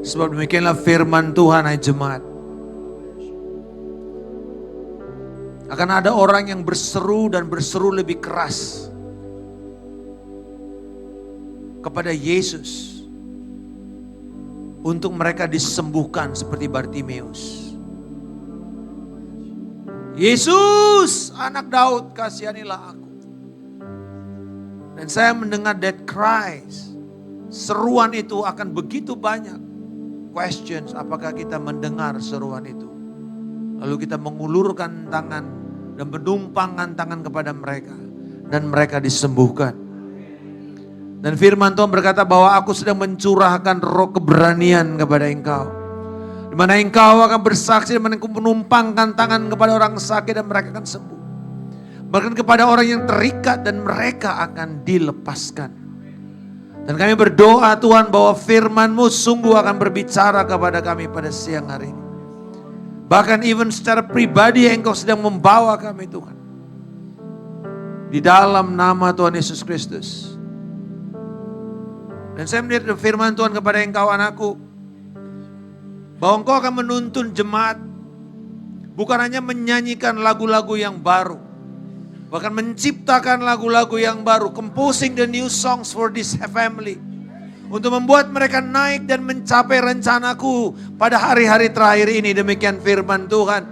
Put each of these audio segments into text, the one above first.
Sebab demikianlah firman Tuhan, hai jemaat. Akan ada orang yang berseru dan berseru lebih keras kepada Yesus untuk mereka disembuhkan seperti Bartimeus. Yesus, anak Daud, kasihanilah aku. Dan saya mendengar that cries. Seruan itu akan begitu banyak. Questions, apakah kita mendengar seruan itu? Lalu kita mengulurkan tangan dan menumpangkan tangan kepada mereka. Dan mereka disembuhkan. Dan firman Tuhan berkata bahwa aku sedang mencurahkan roh keberanian kepada engkau. Di mana engkau akan bersaksi, di mana engkau menumpangkan tangan kepada orang sakit dan mereka akan sembuh. Bahkan kepada orang yang terikat dan mereka akan dilepaskan. Dan kami berdoa Tuhan bahwa firman-Mu sungguh akan berbicara kepada kami pada siang hari ini. Bahkan even secara pribadi engkau sedang membawa kami Tuhan. Di dalam nama Tuhan Yesus Kristus. Dan saya melihat firman Tuhan kepada engkau anakku. Bahwa engkau akan menuntun jemaat. Bukan hanya menyanyikan lagu-lagu yang baru. Bahkan menciptakan lagu-lagu yang baru. Composing the new songs for this family. Untuk membuat mereka naik dan mencapai rencanaku pada hari-hari terakhir ini. Demikian firman Tuhan.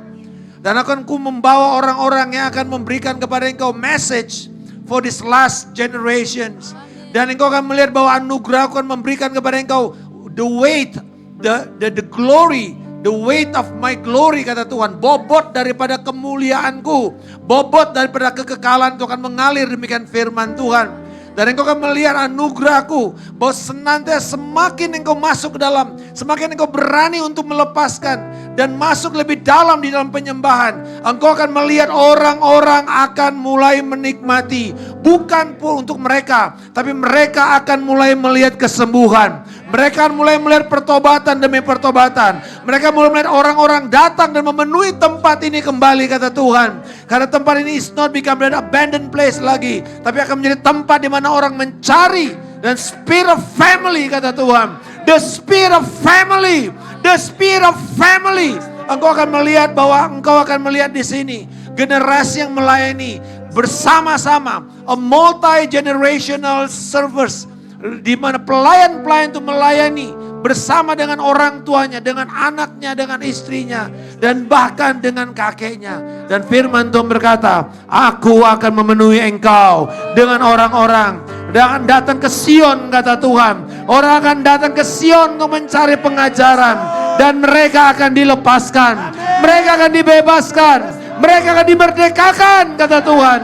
Dan akan ku membawa orang-orang yang akan memberikan kepada engkau message for this last generations. Dan engkau akan melihat bahwa anugerah akan memberikan kepada engkau the weight, the glory, the weight of my glory, kata Tuhan. Bobot daripada kemuliaanku, bobot daripada kekekalan itu akan mengalir, demikian firman Tuhan. Dan engkau akan melihat anugerahku, bahwa senantiasa semakin engkau masuk ke dalam, semakin engkau berani untuk melepaskan dan masuk lebih dalam di dalam penyembahan. Engkau akan melihat orang-orang akan mulai menikmati, bukan pun untuk mereka, tapi mereka akan mulai melihat kesembuhan. Mereka akan mulai melihat pertobatan demi pertobatan. Mereka mulai melihat orang-orang datang dan memenuhi tempat ini kembali, kata Tuhan. Karena tempat ini is not become an abandoned place lagi, tapi akan menjadi tempat di mana orang mencari. Dan spirit of family, kata Tuhan. The spirit of family. The spirit of family. Engkau akan melihat bahwa engkau akan melihat di sini generasi yang melayani bersama-sama. A multi-generational service. Di mana pelayan-pelayan itu melayani bersama dengan orang tuanya, dengan anaknya, dengan istrinya, dan bahkan dengan kakeknya. Dan firman Tuhan berkata, aku akan memenuhi engkau dengan orang-orang. Dan datang ke Sion, kata Tuhan. Orang akan datang ke Sion untuk mencari pengajaran. Dan mereka akan dilepaskan. Mereka akan dibebaskan. Mereka akan dimerdekakan, kata Tuhan.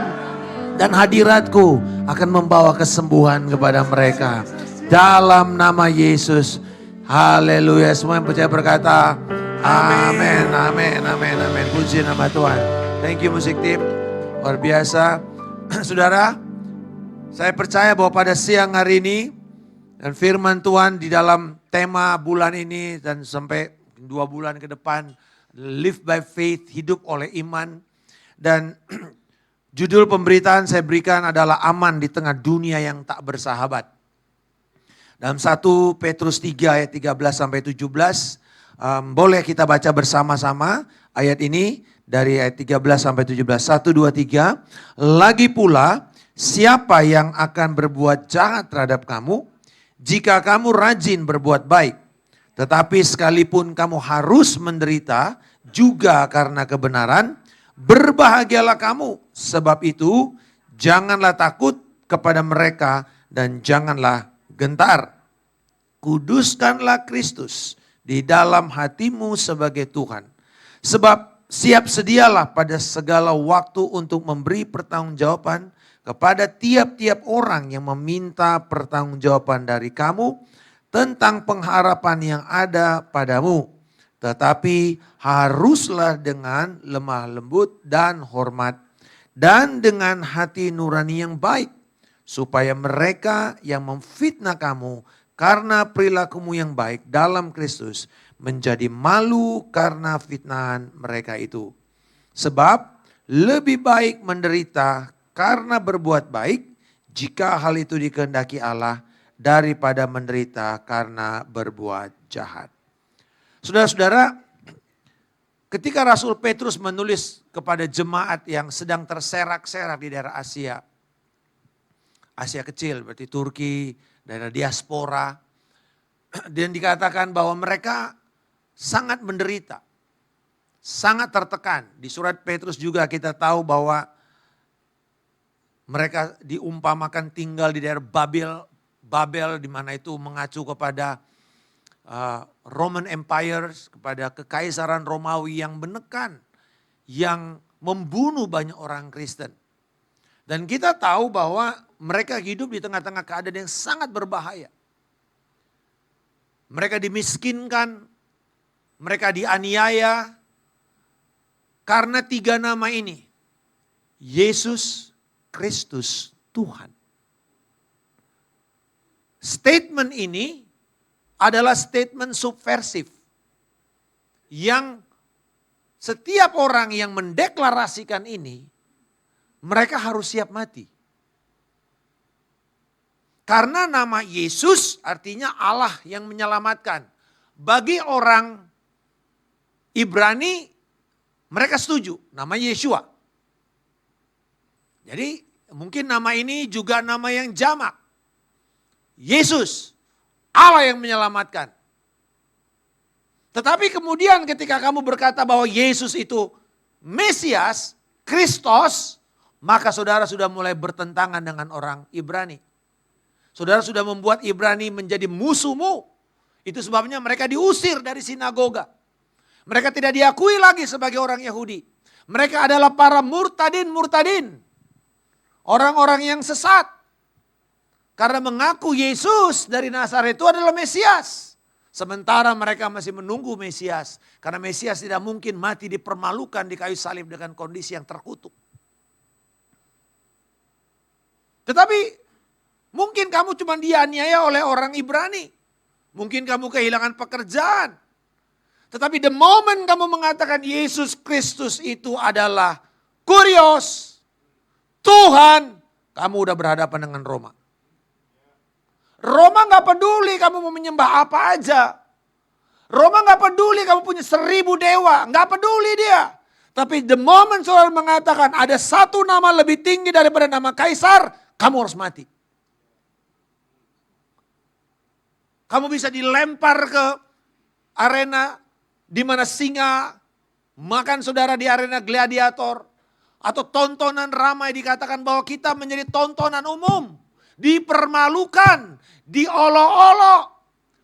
Dan hadiratku akan membawa kesembuhan kepada mereka. Dalam nama Yesus. Haleluya. Semua yang percaya berkata, amin, amin, amin, amin. Puji nama Tuhan. Thank you musik tim. Luar biasa. Saudara, saya percaya bahwa pada siang hari ini, dan firman Tuhan di dalam tema bulan ini dan sampai 2 bulan ke depan, live by faith, hidup oleh iman. Dan judul pemberitaan saya berikan adalah aman di tengah dunia yang tak bersahabat. Dalam 1 Petrus 3 ayat 13 sampai 17, boleh kita baca bersama-sama ayat ini dari ayat 13 sampai 17. 1, 2, 3. Lagi pula, siapa yang akan berbuat jahat terhadap kamu, jika kamu rajin berbuat baik. Tetapi sekalipun kamu harus menderita juga karena kebenaran, berbahagialah kamu, sebab itu janganlah takut kepada mereka dan janganlah gentar. Kuduskanlah Kristus di dalam hatimu sebagai Tuhan. Sebab siap sedialah pada segala waktu untuk memberi pertanggungjawaban kepada tiap-tiap orang yang meminta pertanggungjawaban dari kamu tentang pengharapan yang ada padamu. Tetapi haruslah dengan lemah lembut dan hormat dan dengan hati nurani yang baik, supaya mereka yang memfitnah kamu karena perilakumu yang baik dalam Kristus menjadi malu karena fitnahan mereka itu. Sebab lebih baik menderita karena berbuat baik, jika hal itu dikehendaki Allah, daripada menderita karena berbuat jahat. Saudara-saudara, ketika Rasul Petrus menulis kepada jemaat yang sedang terserak-serak di daerah Asia, Asia kecil berarti Turki, daerah diaspora, dan dikatakan bahwa mereka sangat menderita, sangat tertekan. Di surat Petrus juga kita tahu bahwa mereka diumpamakan tinggal di daerah Babel di mana itu mengacu kepada Roman Empire, kepada kekaisaran Romawi yang menekan, yang membunuh banyak orang Kristen. Dan kita tahu bahwa mereka hidup di tengah-tengah keadaan yang sangat berbahaya. Mereka dimiskinkan, mereka dianiaya karena 3 nama ini. Yesus Kristus Tuhan. Statement ini adalah statement subversif yang setiap orang yang mendeklarasikan ini, mereka harus siap mati. Karena nama Yesus artinya Allah yang menyelamatkan. Bagi orang Ibrani, mereka setuju, nama Yeshua. Jadi mungkin nama ini juga nama yang jamak. Yesus, Allah yang menyelamatkan. Tetapi kemudian ketika kamu berkata bahwa Yesus itu Mesias, Kristus, maka saudara sudah mulai bertentangan dengan orang Ibrani. Saudara sudah membuat Ibrani menjadi musuhmu. Itu sebabnya mereka diusir dari sinagoga. Mereka tidak diakui lagi sebagai orang Yahudi. Mereka adalah para murtadin. Orang-orang yang sesat. Karena mengaku Yesus dari Nazaret itu adalah Mesias. Sementara mereka masih menunggu Mesias. Karena Mesias tidak mungkin mati dipermalukan di kayu salib dengan kondisi yang terkutuk. Tetapi mungkin kamu cuma dianiaya oleh orang Ibrani. Mungkin kamu kehilangan pekerjaan. Tetapi the moment kamu mengatakan Yesus Kristus itu adalah Kurios, Tuhan, kamu udah berhadapan dengan Roma. Roma gak peduli kamu mau menyembah apa aja. Roma gak peduli kamu punya 1000 dewa. Gak peduli dia. Tapi the moment saudara mengatakan ada satu nama lebih tinggi daripada nama Kaisar, kamu harus mati. Kamu bisa dilempar ke arena di mana singa makan saudara di arena gladiator. Atau tontonan ramai dikatakan bahwa kita menjadi tontonan umum. Dipermalukan, diolok-olok.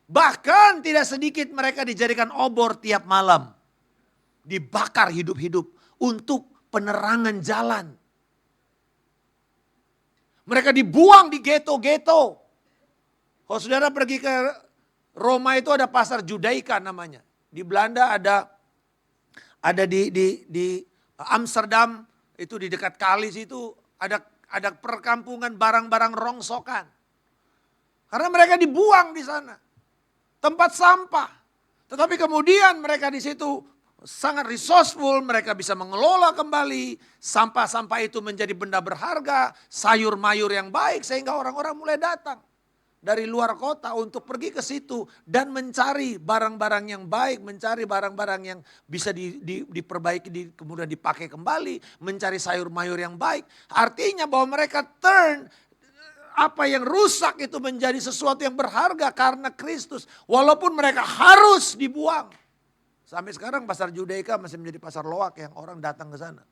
Bahkan tidak sedikit mereka dijadikan obor tiap malam. Dibakar hidup-hidup untuk penerangan jalan. Mereka dibuang di ghetto-ghetto. Kalau saudara pergi ke Roma itu ada pasar Judaika namanya. Di Belanda ada di Amsterdam itu di dekat kali situ ada perkampungan barang-barang rongsokan. Karena mereka dibuang di sana. Tempat sampah. Tetapi kemudian mereka di situ sangat resourceful, mereka bisa mengelola kembali. Sampah-sampah itu menjadi benda berharga, sayur-mayur yang baik sehingga orang-orang mulai datang dari luar kota untuk pergi ke situ dan mencari barang-barang yang baik, mencari barang-barang yang bisa diperbaiki, kemudian dipakai kembali, mencari sayur-mayur yang baik. Artinya bahwa mereka turn apa yang rusak itu menjadi sesuatu yang berharga karena Kristus. Walaupun mereka harus dibuang. Sampai sekarang pasar Judaika masih menjadi pasar loak yang orang datang ke sana.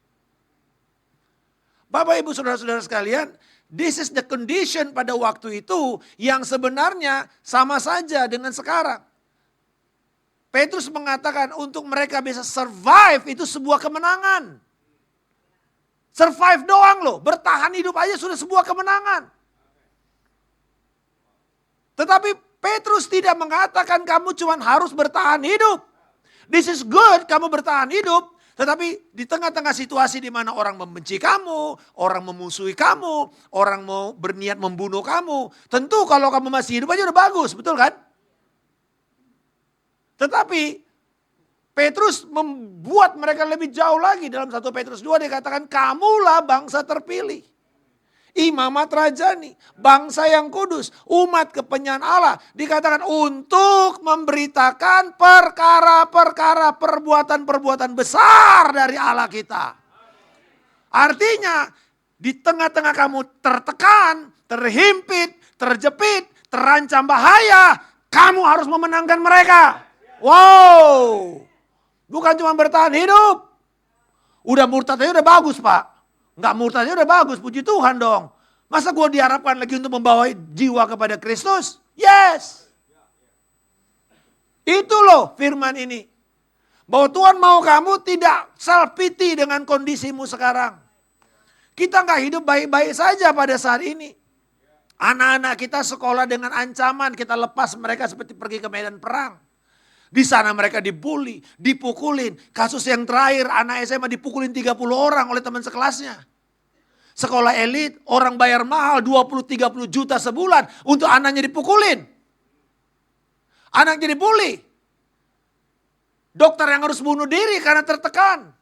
Bapak ibu saudara-saudara sekalian, this is the condition pada waktu itu yang sebenarnya sama saja dengan sekarang. Petrus mengatakan untuk mereka bisa survive itu sebuah kemenangan. Survive doang loh, bertahan hidup aja sudah sebuah kemenangan. Tetapi Petrus tidak mengatakan kamu cuma harus bertahan hidup. This is good kamu bertahan hidup. Tetapi di tengah-tengah situasi di mana orang membenci kamu, orang memusuhi kamu, orang mau berniat membunuh kamu. Tentu kalau kamu masih hidup aja udah bagus, betul kan? Tetapi Petrus membuat mereka lebih jauh lagi. Dalam 1 Petrus 2 dia katakan kamulah bangsa terpilih. Imamat rajani, bangsa yang kudus, umat kepenyan Allah. Dikatakan untuk memberitakan perkara-perkara, perbuatan-perbuatan besar dari Allah kita. Artinya di tengah-tengah kamu tertekan, terhimpit, terjepit, terancam bahaya, kamu harus memenangkan mereka. Wow, bukan cuma bertahan hidup. Udah murtad aja udah bagus, Pak. Enggak murtad aja udah bagus, puji Tuhan dong. Masa gue diharapkan lagi untuk membawa jiwa kepada Kristus? Yes. Itu loh firman ini. Bahwa Tuhan mau kamu tidak self pity dengan kondisimu sekarang. Kita nggak hidup baik-baik saja pada saat ini. Anak-anak kita sekolah dengan ancaman, kita lepas mereka seperti pergi ke medan perang. Di sana mereka dibully, dipukulin. Kasus yang terakhir anak SMA dipukulin 30 orang oleh teman sekelasnya. Sekolah elit, orang bayar mahal 20-30 juta sebulan untuk anaknya dipukulin. Anaknya dibully. Dokter yang harus bunuh diri karena tertekan.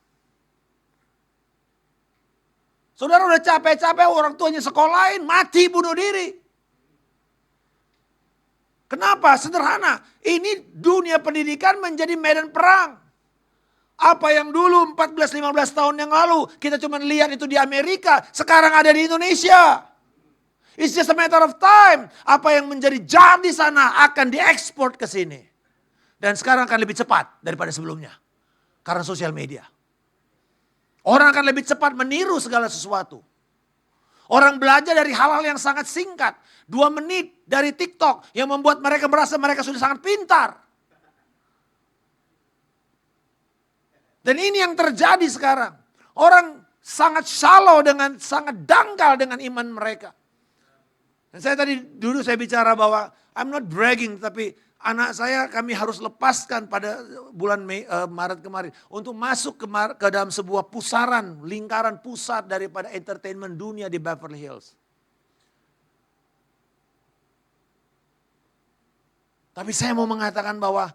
Saudara udah capek-capek orang tuanya sekolahin, mati bunuh diri. Kenapa? Sederhana. Ini dunia pendidikan menjadi medan perang. Apa yang dulu 14-15 tahun yang lalu kita cuma lihat itu di Amerika, sekarang ada di Indonesia. It's just a matter of time. Apa yang menjadi jahat di sana akan diekspor ke sini. Dan sekarang akan lebih cepat daripada sebelumnya. Karena sosial media. Orang akan lebih cepat meniru segala sesuatu. Orang belajar dari hal-hal yang sangat singkat. 2 menit dari TikTok yang membuat mereka merasa mereka sudah sangat pintar. Dan ini yang terjadi sekarang. Orang sangat shallow dengan sangat dangkal dengan iman mereka. Dan saya tadi dulu saya bicara bahwa I'm not bragging, tapi anak saya kami harus lepaskan pada bulan Maret kemarin untuk masuk ke dalam sebuah pusaran, lingkaran pusat daripada entertainment dunia di Beverly Hills. Tapi saya mau mengatakan bahwa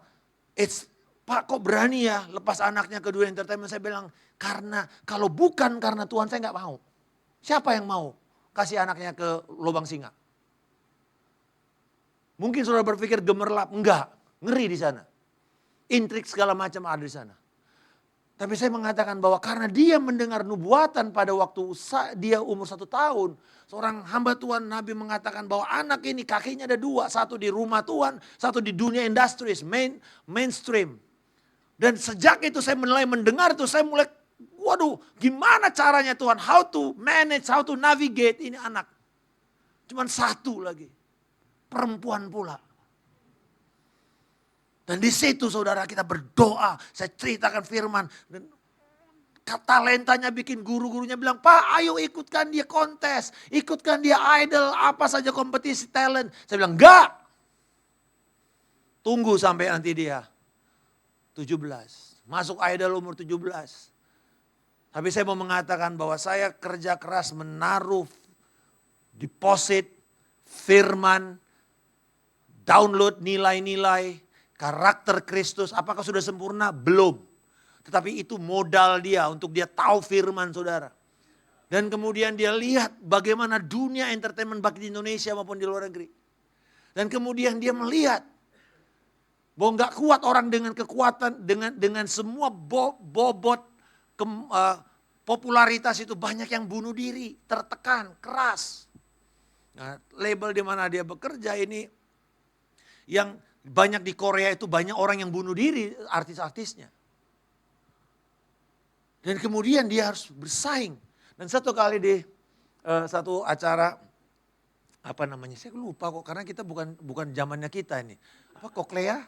Pak kok berani ya lepas anaknya ke dunia entertainment. Saya bilang karena kalau bukan karena Tuhan saya nggak mau. Siapa yang mau kasih anaknya ke lubang singa? Mungkin saudara berpikir gemerlap. Enggak, ngeri di sana. Intrik segala macam ada di sana. Tapi saya mengatakan bahwa karena dia mendengar nubuatan pada waktu dia umur 1 tahun. Seorang hamba Tuhan Nabi mengatakan bahwa anak ini kakinya ada 2. Satu di rumah Tuhan, satu di dunia industri, mainstream. Dan sejak itu saya mulai mendengar itu, saya mulai, waduh gimana caranya Tuhan, how to manage, how to navigate ini anak. Cuman 1 lagi, perempuan pula. Dan di situ saudara kita berdoa, saya ceritakan firman. Dan talentanya bikin guru-gurunya bilang, Pak ayo ikutkan dia kontes, ikutkan dia idol, apa saja kompetisi talent. Saya bilang enggak. Tunggu sampai nanti dia 17, masuk idol umur 17. Tapi saya mau mengatakan bahwa saya kerja keras menaruh deposit, firman, download nilai-nilai, karakter Kristus. Apakah sudah sempurna? Belum. Tetapi itu modal dia untuk dia tahu firman saudara. Dan kemudian dia lihat bagaimana dunia entertainment baik di Indonesia maupun di luar negeri. Dan kemudian dia melihat bahwa gak kuat orang dengan kekuatan, dengan semua bobot popularitas itu banyak yang bunuh diri, tertekan, keras. Nah, label di mana dia bekerja ini yang banyak di Korea itu banyak orang yang bunuh diri, artis-artisnya. Dan kemudian dia harus bersaing. Dan satu kali di satu acara, apa namanya, saya lupa kok karena kita bukan zamannya kita ini. Apa Koklea?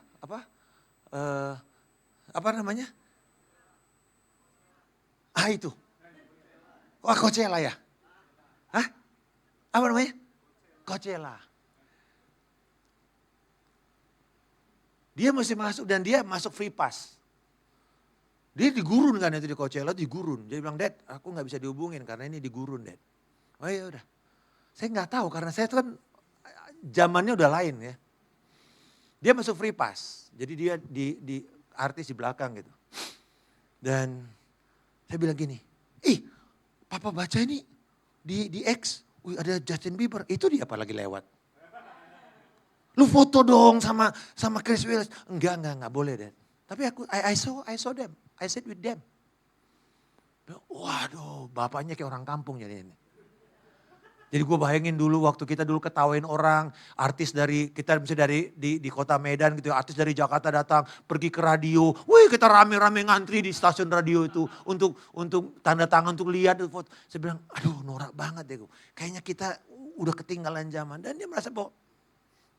Apa namanya? Itu. Wah Coachella ya? Hah? Apa namanya? Coachella. Dia mesti masuk dan dia masuk free pass. Dia digurun kan itu di Coachella, digurun. Dia bilang, Dad aku gak bisa dihubungin karena ini digurun Dad. Oh iya udah. Saya gak tahu karena saya kan zamannya udah lain ya. Dia masuk free pass. Jadi dia di artis di belakang gitu. Dan saya bilang gini, papa baca ini di X. Wih ada Justin Bieber, itu dia apa lagi lewat. Lu foto dong sama Chris Willis. Enggak boleh Dad. Tapi I saw them, I sit with them. Waduh, bapaknya kayak orang kampung jadi ini. Jadi gue bayangin dulu waktu kita dulu ketawain orang, artis dari, kita misalnya di kota Medan gitu, artis dari Jakarta datang, pergi ke radio. Wih kita rame-rame ngantri di stasiun radio itu untuk tanda tangan, untuk lihat foto. Saya bilang, aduh norak banget deh. Kayaknya kita udah ketinggalan zaman. Dan dia merasa bahwa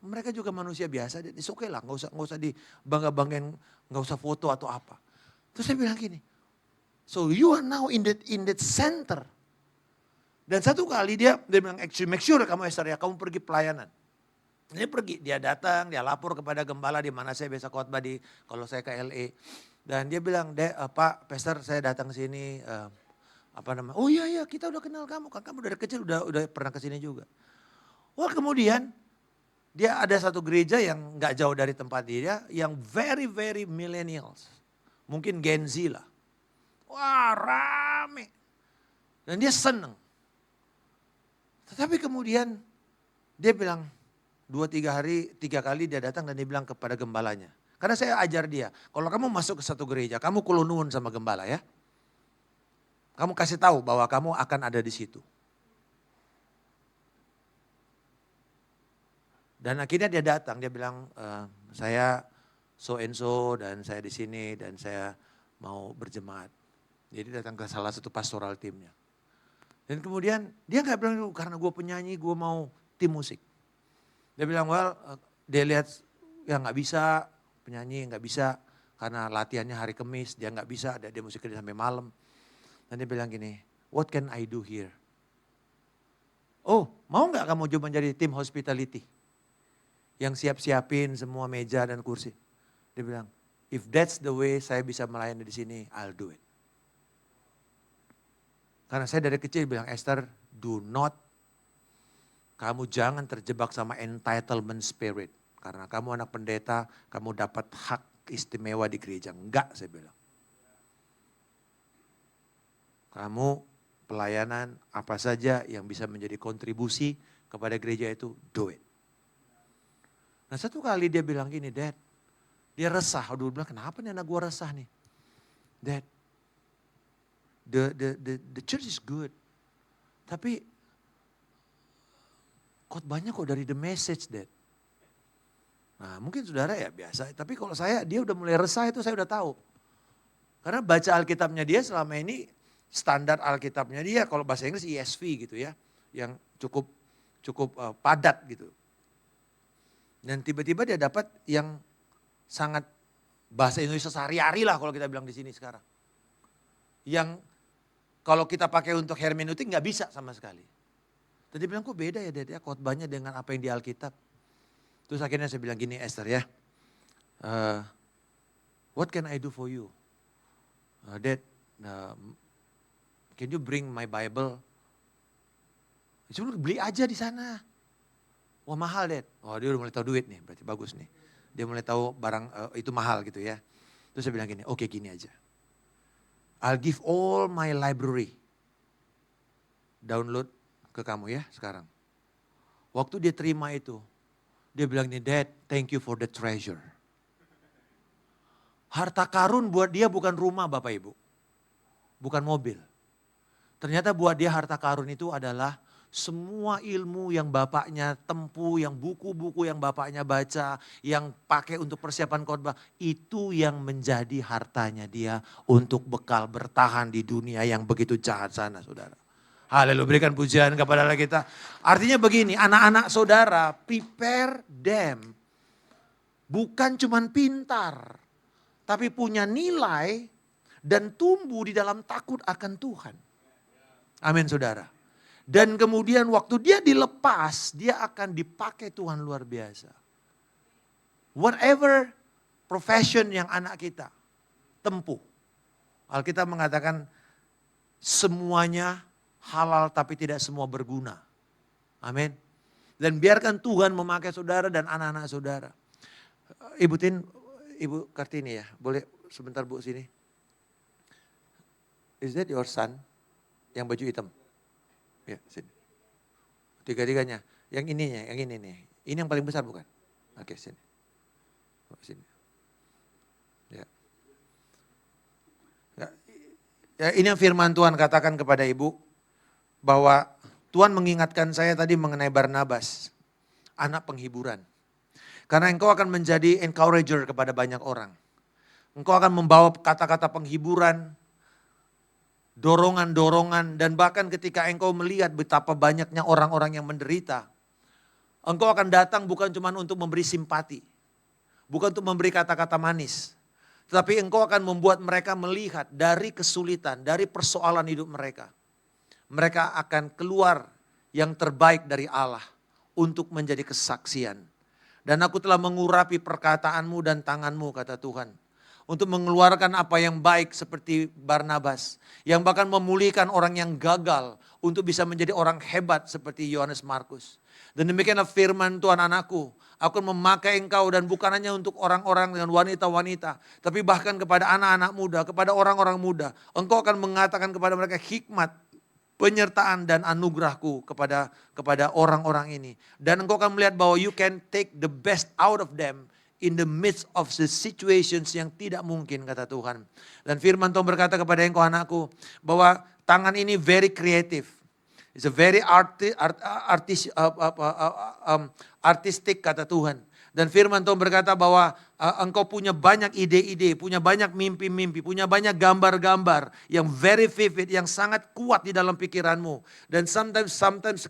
mereka juga manusia biasa, it's okay lah, gak usah dibangga-banggain, gak usah foto atau apa. Terus saya bilang gini, so you are now in that center. Dan satu kali dia bilang, actually make sure kamu Esther ya, kamu pergi pelayanan. Dia pergi, dia datang, dia lapor kepada gembala di mana saya biasa khotbah kalau saya ke LA. Dan dia bilang, Pak Pastor saya datang ke sini, oh iya kita udah kenal kamu, kan kamu dari kecil udah pernah ke sini juga. Wah kemudian dia ada satu gereja yang gak jauh dari tempat dia, yang very very millennials. Mungkin Gen Z lah. Wah rame. Dan dia seneng. Tetapi kemudian dia bilang 2-3 kali dia datang dan dia bilang kepada gembalanya. Karena saya ajar dia, kalau kamu masuk ke satu gereja, kamu kulunun sama gembala ya. Kamu kasih tahu bahwa kamu akan ada di situ. Dan akhirnya dia datang, dia bilang saya so and so dan saya di sini dan saya mau berjemaat. Jadi datang ke salah satu pastoral timnya. Dan kemudian dia gak bilang karena gue penyanyi gue mau tim musik. Dia bilang dia lihat ya gak bisa penyanyi gak bisa karena latihannya hari Kamis dia gak bisa dia musik kerja sampai malam. Dan dia bilang gini, what can I do here? Oh mau gak kamu coba jadi tim hospitality? Yang siap-siapin semua meja dan kursi. Dia bilang, if that's the way saya bisa melayani di sini, I'll do it. Karena saya dari kecil bilang, Esther, kamu jangan terjebak sama entitlement spirit. Karena kamu anak pendeta, kamu dapat hak istimewa di gereja. Enggak, saya bilang. Kamu pelayanan apa saja yang bisa menjadi kontribusi kepada gereja itu, do it. Nah satu kali dia bilang gini, Dad, dia resah. Aduh, bilang kenapa nih anak gua resah nih? Dad, the church is good. Tapi khotbahnya kok dari the message, Dad. Nah mungkin saudara ya biasa, tapi kalau dia udah mulai resah itu saya udah tahu. Karena baca Alkitabnya dia selama ini, standar Alkitabnya dia, kalau bahasa Inggris ESV gitu ya, yang cukup padat gitu. Dan tiba-tiba dia dapat yang sangat bahasa Indonesia sehari-hari lah kalau kita bilang di sini sekarang. Yang kalau kita pakai untuk hermeneutik nggak bisa sama sekali. Tadi bilang kok beda ya Dad ya khotbahnya dengan apa yang di Alkitab. Terus akhirnya saya bilang gini Esther ya. What can I do for you? Dad, can you bring my Bible? Cuma beli aja di sana. Wah mahal Dad. Oh dia udah mulai tahu duit nih berarti bagus nih. Dia mulai tahu barang itu mahal gitu ya. Terus saya bilang gini, oke gini aja. I'll give all my library. Download ke kamu ya sekarang. Waktu dia terima itu, dia bilang nih, Dad, thank you for the treasure. Harta karun buat dia bukan rumah Bapak Ibu. Bukan mobil. Ternyata buat dia harta karun itu adalah semua ilmu yang bapaknya tempuh, yang buku-buku yang bapaknya baca, yang pakai untuk persiapan khotbah, itu yang menjadi hartanya dia untuk bekal bertahan di dunia yang begitu jahat sana, saudara. Haleluya, berikan pujian kepada Allah kita. Artinya begini, anak-anak saudara, prepare them. Bukan cuman pintar, tapi punya nilai dan tumbuh di dalam takut akan Tuhan. Amin saudara. Dan kemudian waktu dia dilepas, dia akan dipakai Tuhan luar biasa. Whatever profession yang anak kita tempuh. Alkitab mengatakan semuanya halal tapi tidak semua berguna. Amin. Dan biarkan Tuhan memakai saudara dan anak-anak saudara. Ibu Tin, Ibu Kartini ya, boleh sebentar Bu sini. Is that your son yang baju hitam? Ya, sini. Tiga-tiganya. Yang ininya, yang ini nih. Ini yang paling besar bukan? Oke, sini. Sini. Ya. Ya, ini yang firman Tuhan katakan kepada ibu. Bahwa Tuhan mengingatkan saya tadi mengenai Barnabas. Anak penghiburan. Karena engkau akan menjadi encourager kepada banyak orang. Engkau akan membawa kata-kata penghiburan, dorongan-dorongan, dan bahkan ketika engkau melihat betapa banyaknya orang-orang yang menderita, engkau akan datang bukan cuma untuk memberi simpati, bukan untuk memberi kata-kata manis, tetapi engkau akan membuat mereka melihat dari kesulitan, dari persoalan hidup mereka. Mereka akan keluar yang terbaik dari Allah untuk menjadi kesaksian. Dan aku telah mengurapi perkataanmu dan tanganmu, kata Tuhan. Untuk mengeluarkan apa yang baik seperti Barnabas. Yang bahkan memulihkan orang yang gagal untuk bisa menjadi orang hebat seperti Yohanes Markus. Dan demikianlah firman Tuhan, anakku. Aku akan memakai engkau dan bukan hanya untuk orang-orang dengan wanita-wanita. Tapi bahkan kepada anak-anak muda, kepada orang-orang muda. Engkau akan mengatakan kepada mereka hikmat, penyertaan dan anugerahku kepada orang-orang ini. Dan engkau akan melihat bahwa you can take the best out of them. In the midst of the situations yang tidak mungkin, kata Tuhan. Dan firman Tuhan berkata kepada engkau anakku, bahwa tangan ini very creative. It's a very artistic, kata Tuhan. Dan firman Tuhan berkata bahwa engkau punya banyak ide-ide, punya banyak mimpi-mimpi, punya banyak gambar-gambar yang very vivid, yang sangat kuat di dalam pikiranmu. Dan sometimes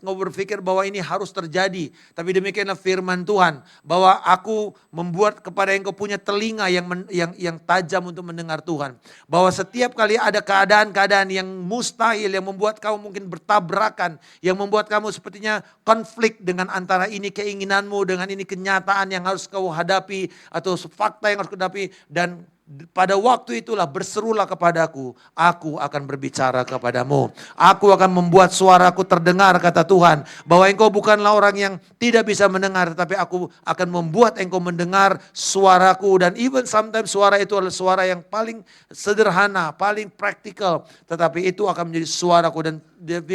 engkau berpikir bahwa ini harus terjadi. Tapi demikianlah firman Tuhan, bahwa aku membuat kepada engkau punya telinga yang tajam untuk mendengar Tuhan. Bahwa setiap kali ada keadaan-keadaan yang mustahil, yang membuat kamu mungkin bertabrakan, yang membuat kamu sepertinya konflik dengan antara ini keinginanmu, dengan ini kenyataan yang harus kau hadapi, atau fakta yang harus kau hadapi. Dan pada waktu itulah berserulah kepadaku, aku akan berbicara kepadamu. Aku akan membuat suaraku terdengar, kata Tuhan. Bahwa engkau bukanlah orang yang tidak bisa mendengar, tetapi aku akan membuat engkau mendengar suaraku. Dan even sometimes suara itu adalah suara yang paling sederhana, paling praktikal. Tetapi itu akan menjadi suaraku. Dan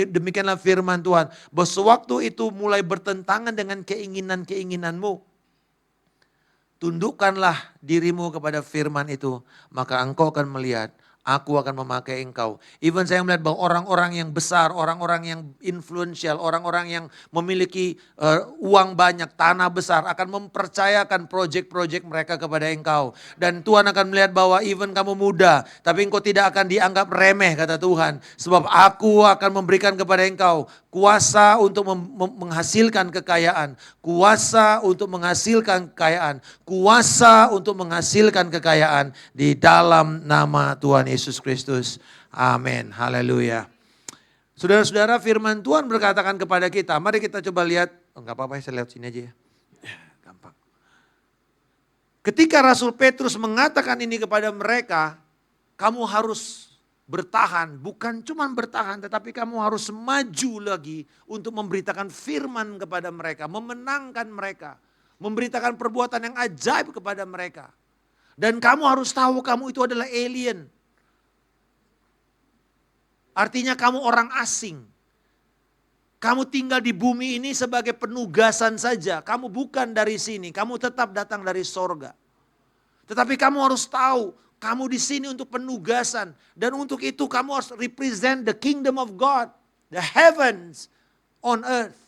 demikianlah firman Tuhan. Bahwa sewaktu itu mulai bertentangan dengan keinginan-keinginanmu, tundukkanlah dirimu kepada firman itu, maka engkau akan melihat, aku akan memakai engkau. Even saya melihat bahwa orang-orang yang besar, orang-orang yang influential, orang-orang yang memiliki uang banyak, tanah besar, akan mempercayakan proyek-proyek mereka kepada engkau. Dan Tuhan akan melihat bahwa even kamu muda, tapi engkau tidak akan dianggap remeh, kata Tuhan. Sebab aku akan memberikan kepada engkau kuasa untuk menghasilkan kekayaan, kuasa untuk menghasilkan kekayaan, kuasa untuk menghasilkan kekayaan di dalam nama Tuhan Yesus Kristus. Amin. Haleluya. Saudara-saudara, firman Tuhan berkatakan kepada kita, mari kita coba lihat, enggak apa-apa saya lihat sini aja ya. Gampang. Ketika Rasul Petrus mengatakan ini kepada mereka, kamu harus bertahan, bukan cuma bertahan, tetapi kamu harus maju lagi untuk memberitakan firman kepada mereka, memenangkan mereka, memberitakan perbuatan yang ajaib kepada mereka. Dan kamu harus tahu kamu itu adalah alien. Artinya kamu orang asing. Kamu tinggal di bumi ini sebagai penugasan saja. Kamu bukan dari sini, kamu tetap datang dari sorga. Tetapi kamu harus tahu, kamu di sini untuk penugasan. Dan untuk itu kamu harus represent the kingdom of God. The heavens on earth.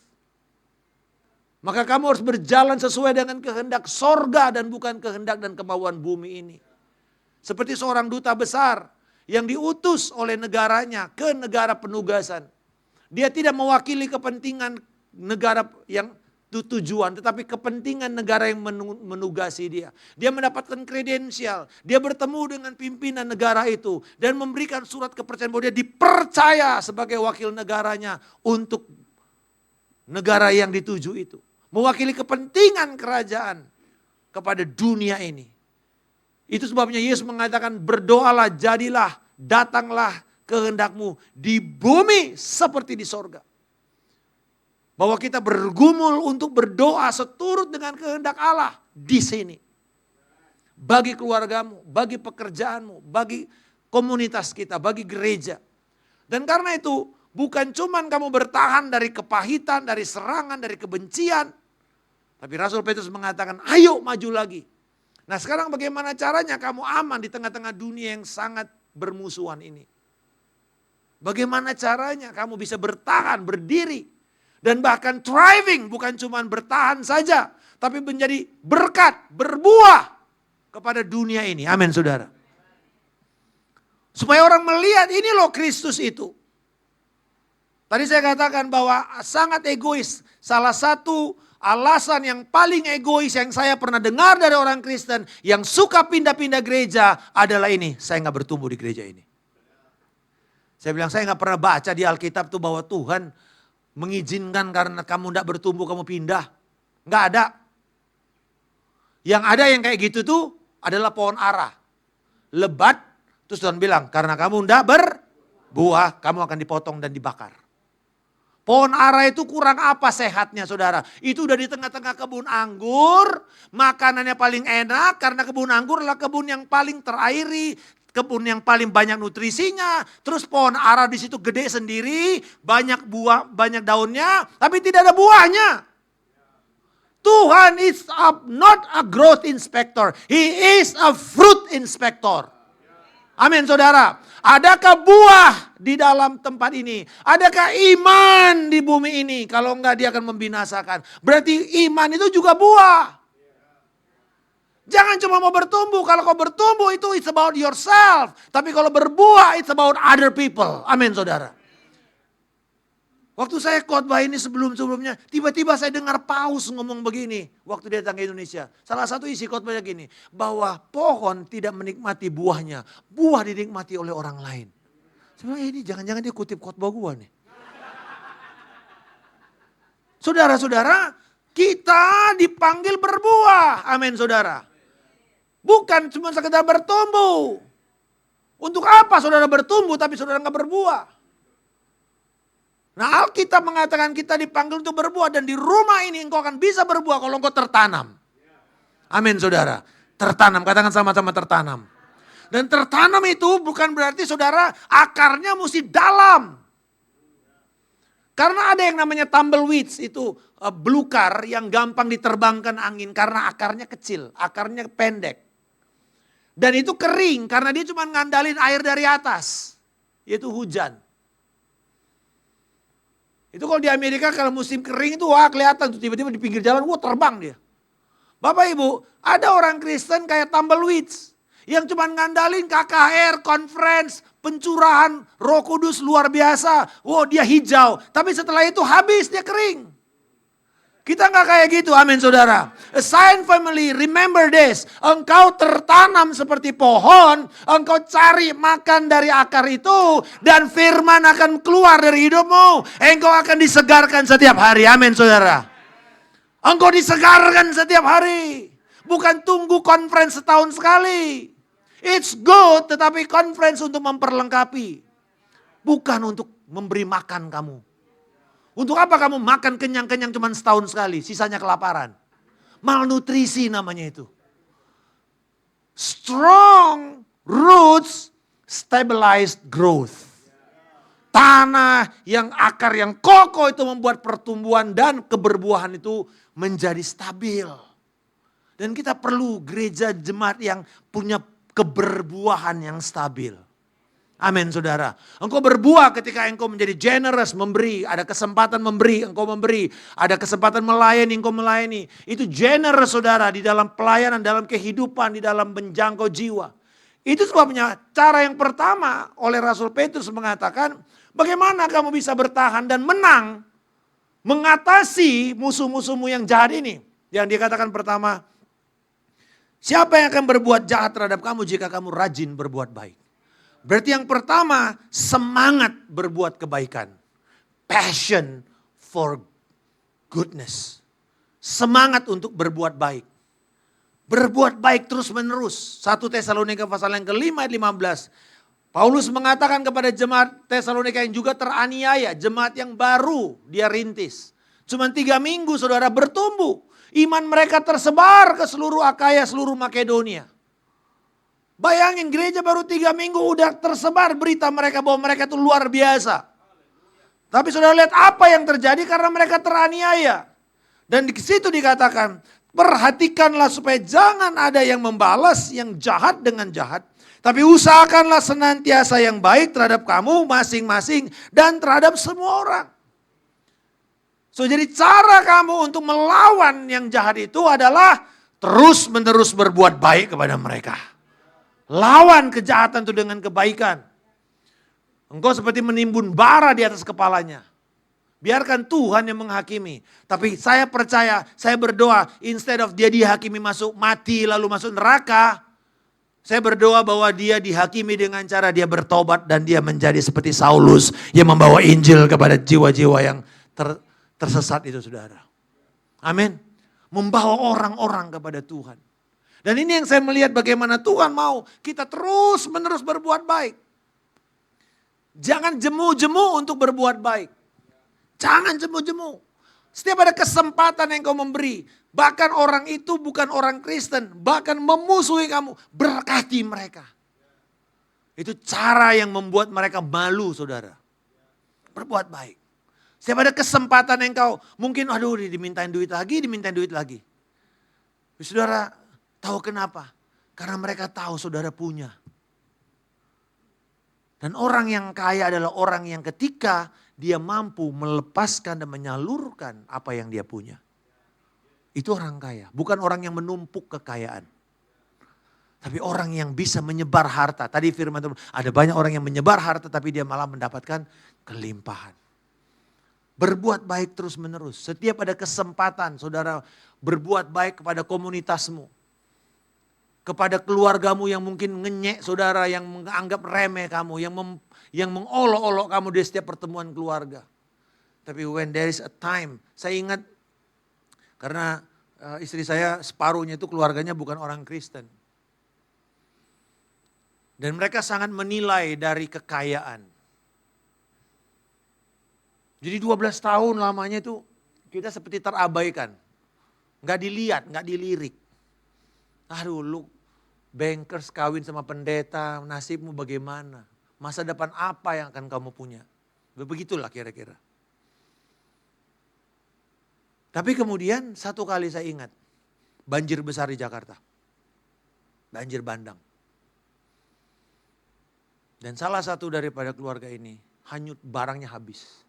Maka kamu harus berjalan sesuai dengan kehendak sorga dan bukan kehendak dan kemauan bumi ini. Seperti seorang duta besar yang diutus oleh negaranya ke negara penugasan. Dia tidak mewakili kepentingan negara yang tujuan, tetapi kepentingan negara yang menugasi dia. Dia mendapatkan kredensial, dia bertemu dengan pimpinan negara itu dan memberikan surat kepercayaan bahwa dia dipercaya sebagai wakil negaranya untuk negara yang dituju itu. Mewakili kepentingan kerajaan kepada dunia ini. Itu sebabnya Yesus mengatakan berdoalah, jadilah, datanglah kehendakmu di bumi seperti di sorga. Bahwa kita bergumul untuk berdoa seturut dengan kehendak Allah di sini. Bagi keluargamu, bagi pekerjaanmu, bagi komunitas kita, bagi gereja. Dan karena itu Bukan cuman kamu bertahan dari kepahitan, dari serangan, dari kebencian. Tapi Rasul Petrus mengatakan, ayo maju lagi. Nah sekarang bagaimana caranya kamu aman di tengah-tengah dunia yang sangat bermusuhan ini? Bagaimana caranya kamu bisa bertahan, berdiri. Dan bahkan thriving, bukan cuman bertahan saja. Tapi menjadi berkat, berbuah kepada dunia ini. Amin saudara. Supaya orang melihat ini loh Kristus itu. Tadi saya katakan bahwa sangat egois. Salah satu alasan yang paling egois yang saya pernah dengar dari orang Kristen yang suka pindah-pindah gereja adalah ini. Saya gak bertumbuh di gereja ini. Saya bilang saya gak pernah baca di Alkitab tuh bahwa Tuhan mengizinkan karena kamu gak bertumbuh kamu pindah. Gak ada. Yang ada yang kayak gitu tuh adalah pohon ara. Lebat. Terus Tuhan bilang karena kamu gak berbuah kamu akan dipotong dan dibakar. Pohon ara itu kurang apa sehatnya saudara? Itu udah di tengah-tengah kebun anggur. Makanannya paling enak karena kebun anggur adalah kebun yang paling terairi. Kebun yang paling banyak nutrisinya. Terus pohon ara di situ gede sendiri. Banyak buah, banyak daunnya. Tapi tidak ada buahnya. Tuhan is not a growth inspector. He is a fruit inspector. Amin saudara. Adakah buah di dalam tempat ini? Adakah iman di bumi ini? Kalau enggak dia akan membinasakan. Berarti iman itu juga buah. Jangan cuma mau bertumbuh. Kalau kau bertumbuh itu it's about yourself. Tapi kalau berbuah it's about other people. Amin saudara. Waktu saya khotbah ini sebelum-sebelumnya, tiba-tiba saya dengar Paus ngomong begini. Waktu dia datang ke Indonesia. Salah satu isi khotbahnya gini. Bahwa pohon tidak menikmati buahnya. Buah dinikmati oleh orang lain. Saya bilang ini jangan-jangan dia kutip khotbah gua nih. Saudara-saudara, kita dipanggil berbuah. Amin saudara. Bukan cuma sekedar bertumbuh. Untuk apa saudara bertumbuh tapi saudara nggak berbuah? Nah Alkitab mengatakan kita dipanggil untuk berbuah. Dan di rumah ini engkau akan bisa berbuah kalau engkau tertanam. Amin saudara. Tertanam, katakan sama-sama tertanam. Dan tertanam itu bukan berarti saudara akarnya mesti dalam. Karena ada yang namanya tumbleweeds itu belukar yang gampang diterbangkan angin. Karena akarnya kecil, akarnya pendek. Dan itu kering karena dia cuma ngandalin air dari atas. Yaitu hujan. Itu kalau di Amerika kalau musim kering itu wah kelihatan tuh tiba-tiba di pinggir jalan wah terbang dia. Bapak Ibu, ada orang Kristen kayak tumbleweeds yang cuma ngandalin KKR, conference, pencurahan Roh Kudus luar biasa. Wow, dia hijau, tapi setelah itu habis dia kering. Kita nggak kayak gitu, amin saudara. A Sign family, remember this. Engkau tertanam seperti pohon, engkau cari makan dari akar itu, dan firman akan keluar dari hidupmu. Engkau akan disegarkan setiap hari, amin saudara. Engkau disegarkan setiap hari. Bukan tunggu conference setahun sekali. It's good, tetapi conference untuk memperlengkapi. Bukan untuk memberi makan kamu. Untuk apa kamu makan kenyang-kenyang cuma setahun sekali, sisanya kelaparan. Malnutrisi namanya itu. Strong roots, stabilized growth. Tanah yang akar yang kokoh itu membuat pertumbuhan dan keberbuahan itu menjadi stabil. Dan kita perlu gereja jemaat yang punya keberbuahan yang stabil. Amin saudara. Engkau berbuah ketika engkau menjadi generous, memberi. Ada kesempatan memberi, engkau memberi. Ada kesempatan melayani, engkau melayani. Itu generous saudara di dalam pelayanan, dalam kehidupan, di dalam menjangkau jiwa. Itu sebabnya cara yang pertama oleh Rasul Petrus mengatakan, bagaimana kamu bisa bertahan dan menang mengatasi musuh-musuhmu yang jahat ini. Yang dikatakan pertama, siapa yang akan berbuat jahat terhadap kamu jika kamu rajin berbuat baik? Berarti yang pertama, semangat berbuat kebaikan. Passion for goodness. Semangat untuk berbuat baik. Berbuat baik terus menerus. 1 Tesalonika pasal yang ke-5 ayat 15. Paulus mengatakan kepada jemaat Tesalonika yang juga teraniaya. Jemaat yang baru dia rintis. Cuma 3 minggu saudara bertumbuh. Iman mereka tersebar ke seluruh Akaya, seluruh Makedonia. Bayangin gereja baru 3 minggu udah tersebar berita mereka bahwa mereka itu luar biasa. Tapi saudara lihat apa yang terjadi karena mereka teraniaya. Dan di situ dikatakan, perhatikanlah supaya jangan ada yang membalas yang jahat dengan jahat. Tapi usahakanlah senantiasa yang baik terhadap kamu masing-masing dan terhadap semua orang. So jadi cara kamu untuk melawan yang jahat itu adalah terus menerus berbuat baik kepada mereka. Lawan kejahatan itu dengan kebaikan. Engkau seperti menimbun bara di atas kepalanya. Biarkan Tuhan yang menghakimi. Tapi saya percaya, saya berdoa, instead of dia dihakimi masuk mati lalu masuk neraka, saya berdoa bahwa dia dihakimi dengan cara dia bertobat dan dia menjadi seperti Saulus yang membawa Injil kepada jiwa-jiwa yang tersesat itu, saudara. Amin. Membawa orang-orang kepada Tuhan. Dan ini yang saya melihat bagaimana Tuhan mau kita terus menerus berbuat baik. Jangan jemu-jemu untuk berbuat baik. Jangan jemu-jemu. Setiap ada kesempatan yang kau memberi. Bahkan orang itu bukan orang Kristen. Bahkan memusuhi kamu. Berkati mereka. Itu cara yang membuat mereka malu, saudara. Berbuat baik. Setiap ada kesempatan yang kau mungkin aduh dimintain duit lagi. Saudara tahu kenapa? Karena mereka tahu saudara punya. Dan orang yang kaya adalah orang yang ketika dia mampu melepaskan dan menyalurkan apa yang dia punya. Itu orang kaya, bukan orang yang menumpuk kekayaan. Tapi orang yang bisa menyebar harta. Tadi firman Tuhan, ada banyak orang yang menyebar harta tapi dia malah mendapatkan kelimpahan. Berbuat baik terus menerus. Setiap ada kesempatan saudara berbuat baik kepada komunitasmu. Kepada keluargamu yang mungkin ngenyek saudara, yang menganggap remeh kamu, yang mengolok-olok kamu di setiap pertemuan keluarga. Tapi when there is a time, saya ingat karena istri saya separuhnya itu keluarganya bukan orang Kristen. Dan mereka sangat menilai dari kekayaan. Jadi 12 tahun lamanya itu kita seperti terabaikan. Nggak dilihat, nggak dilirik. Aduh lu bankers kawin sama pendeta, nasibmu bagaimana? Masa depan apa yang akan kamu punya? Begitulah kira-kira. Tapi kemudian satu kali saya ingat, banjir besar di Jakarta. Banjir bandang. Dan salah satu daripada keluarga ini hanyut, barangnya habis.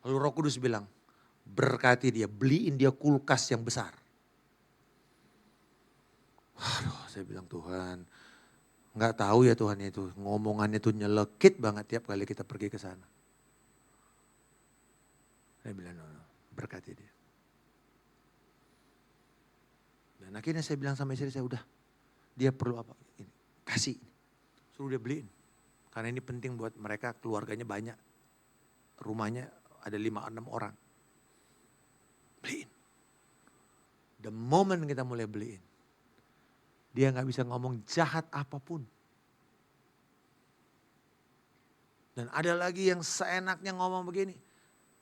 Lalu Roh Kudus bilang, berkati dia, beliin dia kulkas yang besar. Aduh, saya bilang Tuhan, nggak tahu ya Tuhan itu, ngomongannya tuh nyelekit banget tiap kali kita pergi ke sana. Saya bilang, no, berkati dia. Dan akhirnya saya bilang sama istri saya, udah, dia perlu apa? Ini, kasih, suruh dia beliin. Karena ini penting buat mereka, keluarganya banyak. Rumahnya ada 5-6 orang. Beliin. The moment kita mulai beliin, dia gak bisa ngomong jahat apapun. Dan ada lagi yang seenaknya ngomong begini.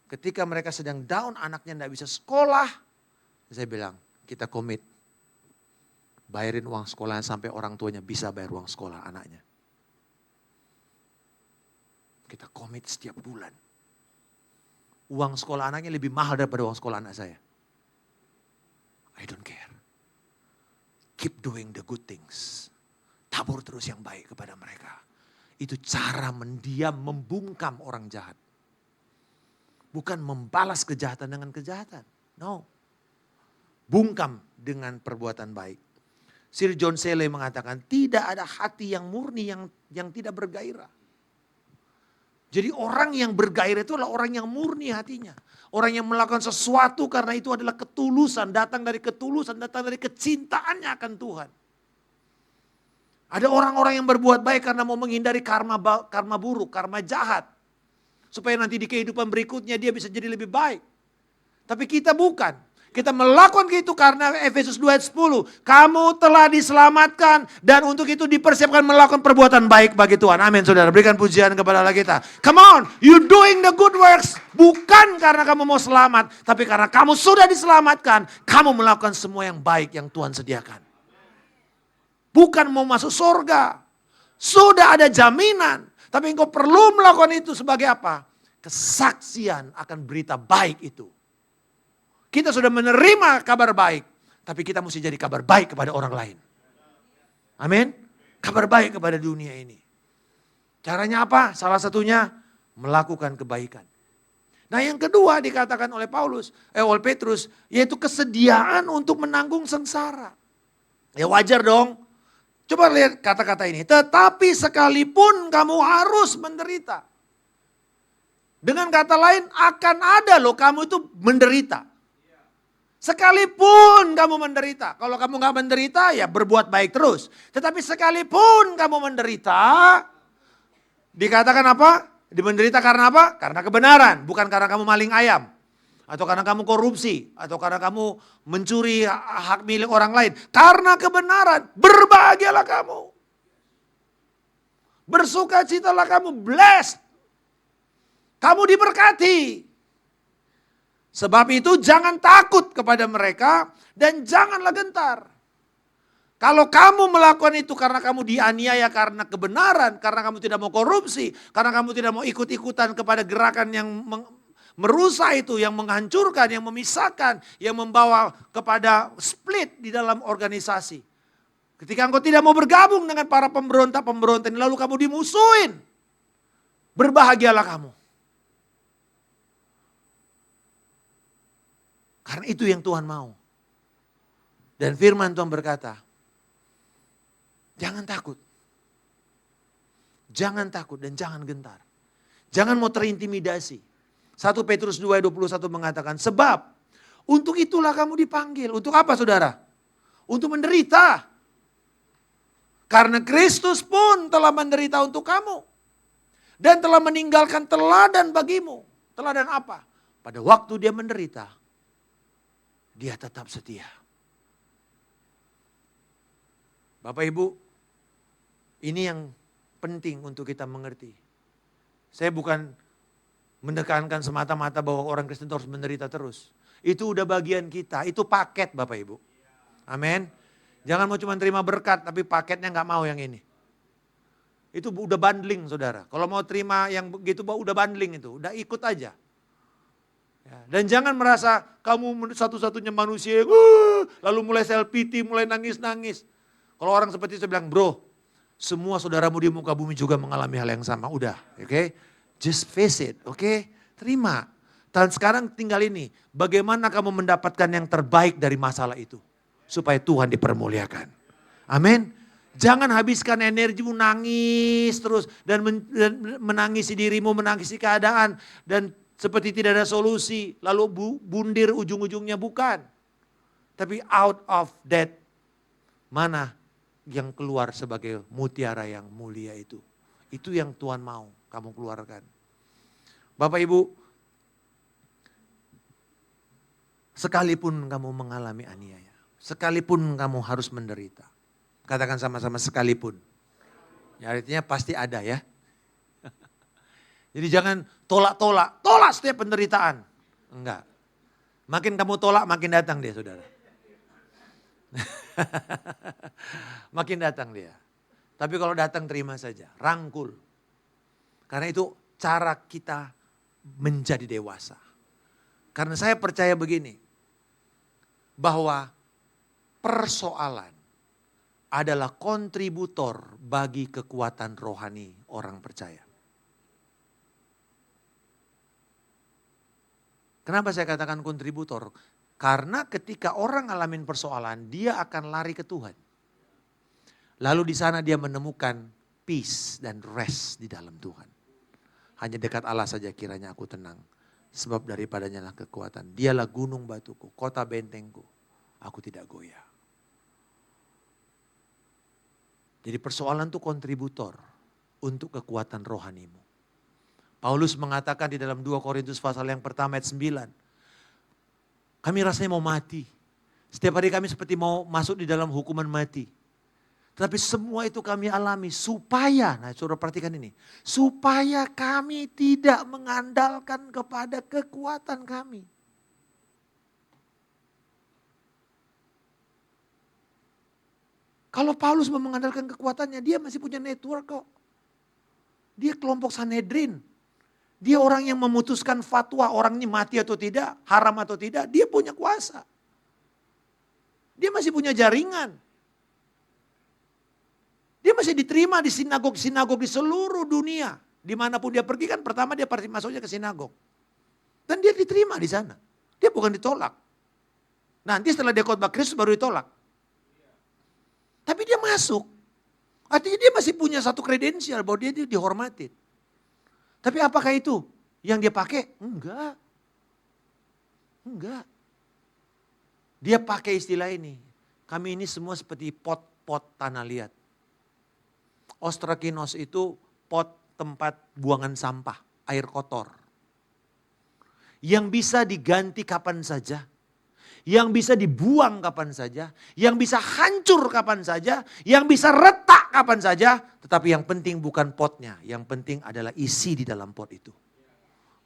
Ketika mereka sedang down, anaknya gak bisa sekolah. Saya bilang, kita komit. Bayarin uang sekolah sampai orang tuanya bisa bayar uang sekolah anaknya. Kita komit setiap bulan. Uang sekolah anaknya lebih mahal daripada uang sekolah anak saya. I don't care. Keep doing the good things. Tabur terus yang baik kepada mereka. Itu cara mendiam, membungkam orang jahat. Bukan membalas kejahatan dengan kejahatan. No. Bungkam dengan perbuatan baik. Sir John Seeley mengatakan, tidak ada hati yang murni yang tidak bergairah. Jadi orang yang bergairah itu adalah orang yang murni hatinya. Orang yang melakukan sesuatu karena itu adalah ketulusan, datang dari ketulusan, datang dari kecintaannya akan Tuhan. Ada orang-orang yang berbuat baik karena mau menghindari karma buruk, karma jahat. Supaya nanti di kehidupan berikutnya dia bisa jadi lebih baik. Tapi kita bukan. Kita melakukan itu karena Efesus 2 ayat 10. Kamu telah diselamatkan dan untuk itu dipersiapkan melakukan perbuatan baik bagi Tuhan. Amin saudara, berikan pujian kepada Allah kita. Come on, you doing the good works. Bukan karena kamu mau selamat, tapi karena kamu sudah diselamatkan. Kamu melakukan semua yang baik yang Tuhan sediakan. Bukan mau masuk surga. Sudah ada jaminan. Tapi engkau perlu melakukan itu sebagai apa? kesaksian akan berita baik itu. Kita sudah menerima kabar baik, tapi kita mesti jadi kabar baik kepada orang lain. Amin. Kabar baik kepada dunia ini. Caranya apa? Salah satunya melakukan kebaikan. Nah, yang kedua dikatakan oleh oleh Petrus, yaitu kesediaan untuk menanggung sengsara. Ya wajar dong. Coba lihat kata-kata ini. Tetapi sekalipun kamu harus menderita. Dengan kata lain, akan ada loh kamu itu menderita. Sekalipun kamu menderita. Kalau kamu gak menderita, ya berbuat baik terus. Tetapi sekalipun kamu menderita, dikatakan apa? Menderita karena apa? Karena kebenaran, bukan karena kamu maling ayam. Atau karena kamu korupsi, atau karena kamu mencuri hak milik orang lain. Karena kebenaran, berbahagialah kamu. Bersukacitalah kamu, blessed. Kamu diberkati. Sebab itu jangan takut kepada mereka dan janganlah gentar. Kalau kamu melakukan itu karena kamu dianiaya karena kebenaran, karena kamu tidak mau korupsi, karena kamu tidak mau ikut-ikutan kepada gerakan yang merusak itu, yang menghancurkan, yang memisahkan, yang membawa kepada split di dalam organisasi. Ketika engkau tidak mau bergabung dengan para pemberontak-pemberontak ini, lalu kamu dimusuhin. Berbahagialah kamu. Karena itu yang Tuhan mau. Dan firman Tuhan berkata, jangan takut. Jangan takut dan jangan gentar. Jangan mau terintimidasi. 1 Petrus 2 ayat 21 mengatakan, sebab untuk itulah kamu dipanggil. Untuk apa saudara? Untuk menderita. Karena Kristus pun telah menderita untuk kamu. Dan telah meninggalkan teladan bagimu. Teladan apa? Pada waktu dia menderita, dia tetap setia. Bapak Ibu, ini yang penting untuk kita mengerti. Saya bukan menekankan semata-mata bahwa orang Kristen harus menderita terus. Itu udah bagian kita, itu paket Bapak Ibu. Amin. Jangan mau cuma terima berkat tapi paketnya gak mau yang ini. Itu udah bundling saudara. Kalau mau terima yang begitu udah bundling itu, udah ikut aja. Ya, dan jangan merasa kamu satu-satunya manusia lalu mulai self pity, mulai nangis-nangis. Kalau orang seperti itu bilang, bro, semua saudaramu di muka bumi juga mengalami hal yang sama. Udah, oke? Just face it, oke? Terima. Dan sekarang tinggal ini, bagaimana kamu mendapatkan yang terbaik dari masalah itu. Supaya Tuhan dipermuliakan. Amin. Jangan habiskan energimu nangis terus. Dan menangisi dirimu, menangisi keadaan. Dan seperti tidak ada solusi, lalu bundir ujung-ujungnya, bukan. Tapi out of that, mana yang keluar sebagai mutiara yang mulia itu. Itu yang Tuhan mau kamu keluarkan. Bapak Ibu, sekalipun kamu mengalami aniaya, sekalipun kamu harus menderita. Katakan sama-sama sekalipun. Ya, artinya pasti ada ya. Jadi jangan tolak setiap penderitaan. Enggak. Makin kamu tolak makin datang dia saudara. Makin datang dia. Tapi kalau datang terima saja, rangkul. Karena itu cara kita menjadi dewasa. Karena saya percaya begini, bahwa persoalan adalah kontributor bagi kekuatan rohani orang percaya. Kenapa saya katakan kontributor? Karena ketika orang ngalamin persoalan, dia akan lari ke Tuhan. Lalu di sana dia menemukan peace dan rest di dalam Tuhan. Hanya dekat Allah saja kiranya aku tenang. Sebab daripadanya lah kekuatan. Dialah gunung batuku, kota bentengku. Aku tidak goyah. Jadi persoalan itu kontributor untuk kekuatan rohanimu. Paulus mengatakan di dalam 2 Korintus pasal yang pertama ayat 9. Kami rasanya mau mati. Setiap hari kami seperti mau masuk di dalam hukuman mati. Tetapi semua itu kami alami supaya, nah saudara perhatikan ini. Supaya kami tidak mengandalkan kepada kekuatan kami. Kalau Paulus mau mengandalkan kekuatannya, dia masih punya network kok. Dia kelompok Sanhedrin. Dia orang yang memutuskan fatwa orang ini mati atau tidak, haram atau tidak. Dia punya kuasa. Dia masih punya jaringan. Dia masih diterima di sinagog-sinagog di seluruh dunia. Dimanapun dia pergi kan pertama dia pasti masuknya ke sinagog. Dan dia diterima di sana. Dia bukan ditolak. Nanti setelah dia khotbah Kristus baru ditolak. Tapi dia masuk. Artinya dia masih punya satu kredensial bahwa dia dihormatin. Tapi apakah itu yang dia pakai? Enggak. Enggak. Dia pakai istilah ini. Kami ini semua seperti pot-pot tanah liat. Ostrakinos itu pot tempat buangan sampah, air kotor. Yang bisa diganti kapan saja. Yang bisa dibuang kapan saja, yang bisa hancur kapan saja, yang bisa retak kapan saja. Tetapi yang penting bukan potnya, yang penting adalah isi di dalam pot itu.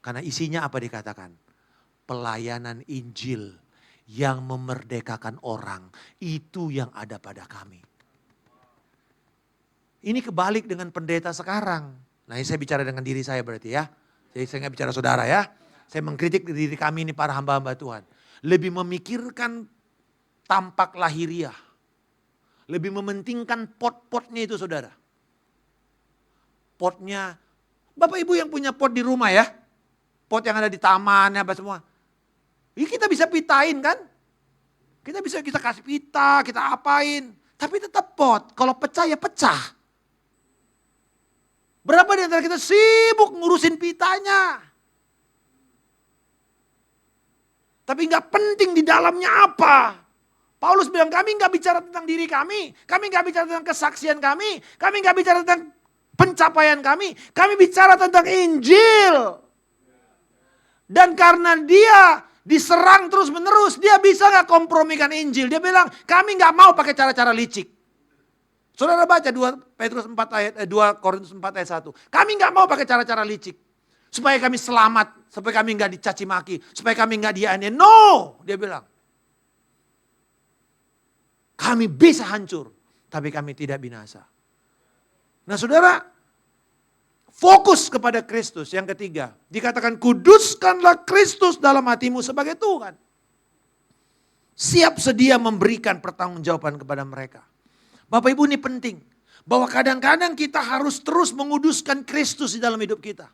Karena isinya apa dikatakan? Pelayanan Injil yang memerdekakan orang, itu yang ada pada kami. Ini kebalik dengan pendeta sekarang. Nah ini saya bicara dengan diri saya berarti ya. Jadi saya nggak bicara saudara ya. Saya mengkritik diri kami ini para hamba-hamba Tuhan. Lebih memikirkan tampak lahiriah. Lebih mementingkan pot-potnya itu saudara. Potnya, Bapak Ibu yang punya pot di rumah ya. Pot yang ada di taman apa semua. Ini kita bisa pitain kan. Kita kasih pita, kita apain. Tapi tetap pot, kalau pecah ya pecah. Berapa di antara kita sibuk ngurusin pitanya. Tapi nggak penting di dalamnya apa. Paulus bilang kami nggak bicara tentang diri kami nggak bicara tentang kesaksian kami nggak bicara tentang pencapaian kami bicara tentang Injil. Dan karena dia diserang terus menerus, dia bisa nggak kompromikan Injil. Dia bilang kami nggak mau pakai cara-cara licik. Saudara baca 2 Korintus 4 ayat 1. Kami nggak mau pakai cara-cara licik. Supaya kami selamat, supaya kami nggak dicaci maki, supaya kami nggak dianiaya. No, dia bilang. Kami bisa hancur, tapi kami tidak binasa. Nah saudara, fokus kepada Kristus. Yang ketiga, dikatakan kuduskanlah Kristus dalam hatimu sebagai Tuhan. Siap sedia memberikan pertanggungjawaban kepada mereka. Bapak Ibu ini penting, bahwa kadang-kadang kita harus terus menguduskan Kristus di dalam hidup kita.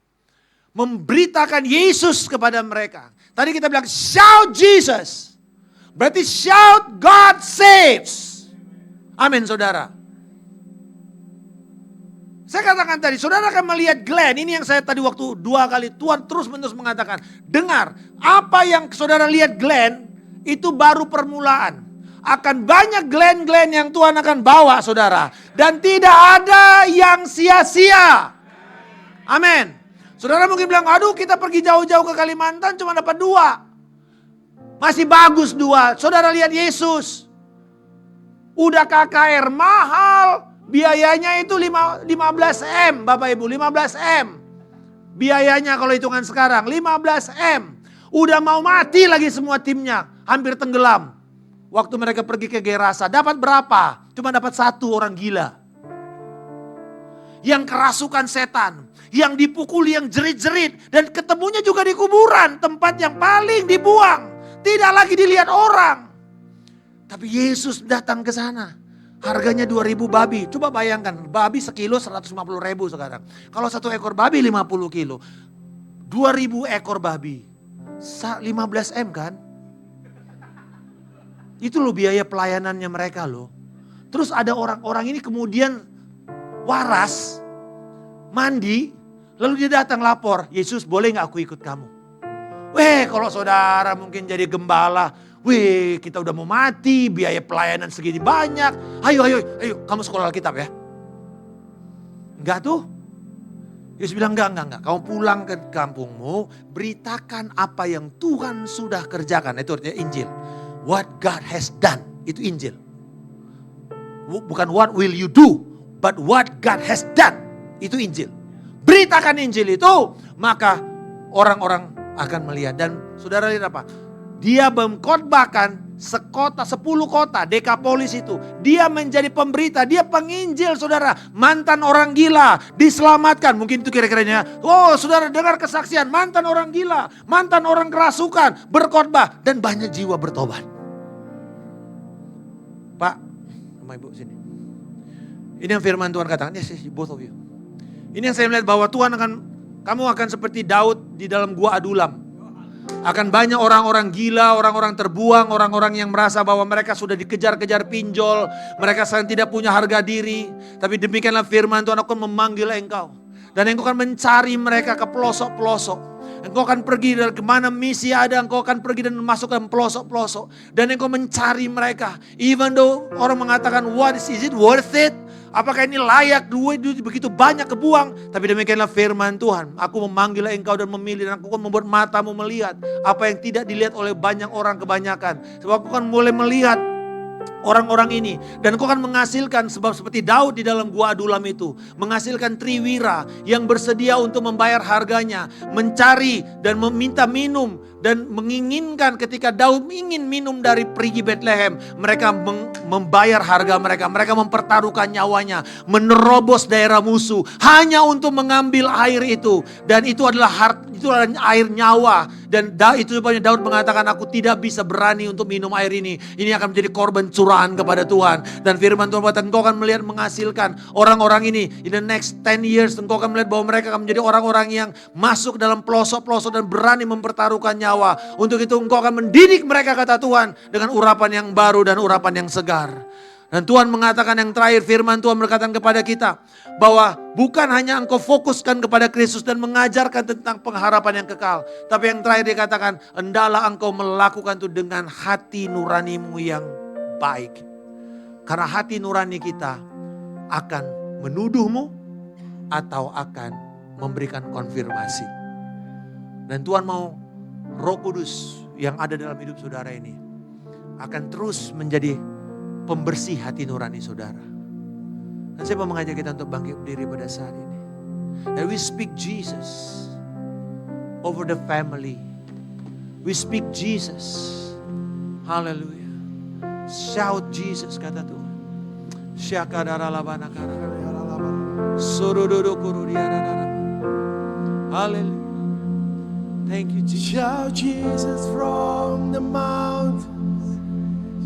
Memberitakan Yesus kepada mereka. Tadi kita bilang shout Jesus. Berarti shout God saves. Amin saudara. Saya katakan tadi, saudara akan melihat Glenn. Ini yang saya tadi waktu 2 kali Tuhan terus menerus mengatakan. Dengar, apa yang saudara lihat Glenn itu baru permulaan. Akan banyak Glenn-Glenn yang Tuhan akan bawa saudara. Dan tidak ada yang sia-sia. Amin. Saudara mungkin bilang, aduh kita pergi jauh-jauh ke Kalimantan cuma dapat 2. Masih bagus 2. Saudara lihat Yesus. Udah KKR mahal. Biayanya itu 15 M Bapak Ibu, 15 M. Biayanya kalau hitungan sekarang 15 M. Udah mau mati lagi semua timnya. Hampir tenggelam. Waktu mereka pergi ke Gerasa. Dapat berapa? Cuma dapat 1 orang gila. Yang kerasukan setan. Yang dipukuli, yang jerit-jerit. Dan ketemunya juga di kuburan. Tempat yang paling dibuang. Tidak lagi dilihat orang. Tapi Yesus datang ke sana. Harganya 2.000 babi. Coba bayangkan. Babi sekilo 150.000 sekarang. Kalau 1 ekor babi 50 kilo. 2.000 ekor babi. 15 M kan? Itu loh biaya pelayanannya mereka loh. Terus ada orang-orang ini kemudian waras. Mandi. Lalu dia datang lapor, Yesus boleh gak aku ikut kamu? Weh kalau saudara mungkin jadi gembala, weh kita udah mau mati, biaya pelayanan segini banyak. Ayo kamu sekolah Alkitab ya. Enggak tuh. Yesus bilang enggak. Kamu pulang ke kampungmu, beritakan apa yang Tuhan sudah kerjakan. Itu artinya Injil. What God has done, itu Injil. Bukan what will you do, but what God has done, itu Injil. Beritakan Injil itu, maka orang-orang akan melihat. Dan saudara lihat apa? Dia mengkhotbahkan 10 kota, Dekapolis itu. Dia menjadi pemberita, dia penginjil saudara. Mantan orang gila diselamatkan. Mungkin itu kira-kiranya, oh saudara dengar kesaksian. Mantan orang gila, mantan orang kerasukan, berkhotbah. Dan banyak jiwa bertobat. Pak, sama ibu sini. Ini yang firman Tuhan katakan, yes, both of you. Ini yang saya melihat bahwa kamu akan seperti Daud di dalam gua Adulam. Akan banyak orang-orang gila, orang-orang terbuang, orang-orang yang merasa bahwa mereka sudah dikejar-kejar pinjol. Mereka sedang tidak punya harga diri. Tapi demikianlah firman Tuhan, aku akan memanggil engkau. Dan engkau akan mencari mereka ke pelosok-pelosok. Engkau akan pergi dari kemana misi ada, engkau akan pergi dan masuk ke pelosok-pelosok. Dan engkau mencari mereka. Even though orang mengatakan, is it worth it? Apakah ini layak, duit begitu banyak kebuang? Tapi demikianlah firman Tuhan. Aku memanggil engkau dan memilih, dan aku akan membuat matamu melihat apa yang tidak dilihat oleh banyak orang kebanyakan. Sebab aku akan mulai melihat orang-orang ini. Dan kau akan menghasilkan, sebab seperti Daud di dalam gua Adulam itu. Menghasilkan triwira yang bersedia untuk membayar harganya. Mencari dan meminta minum. Dan menginginkan ketika Daud ingin minum dari perigi Bethlehem. Mereka membayar harga mereka. Mereka mempertaruhkan nyawanya. Menerobos daerah musuh. Hanya untuk mengambil air itu. Dan itu adalah air nyawa. Dan itu sebabnya Daud mengatakan, aku tidak bisa berani untuk minum air ini. Ini akan menjadi korban curahan kepada Tuhan. Dan firman Tuhan berkata, engkau akan melihat menghasilkan orang-orang ini. In the next 10 years, engkau akan melihat bahwa mereka akan menjadi orang-orang yang masuk dalam pelosok-pelosok dan berani mempertaruhkan nyawa. Untuk itu engkau akan mendidik mereka, kata Tuhan, dengan urapan yang baru dan urapan yang segar. Dan Tuhan mengatakan yang terakhir, firman Tuhan berkata kepada kita, bahwa bukan hanya engkau fokuskan kepada Kristus dan mengajarkan tentang pengharapan yang kekal. Tapi yang terakhir dikatakan, hendaklah engkau melakukan itu dengan hati nuranimu yang baik. Karena hati nurani kita akan menuduhmu atau akan memberikan konfirmasi. Dan Tuhan mau Roh Kudus yang ada dalam hidup saudara ini akan terus menjadi pembersih hati nurani saudara. Dan saya mau mengajak kita untuk bangkit berdiri pada saat ini. And we speak Jesus over the family. We speak Jesus. Hallelujah. Shout Jesus, kata Tuhan. Hallelujah. Thank you, Jesus. Shout Jesus from the mountains,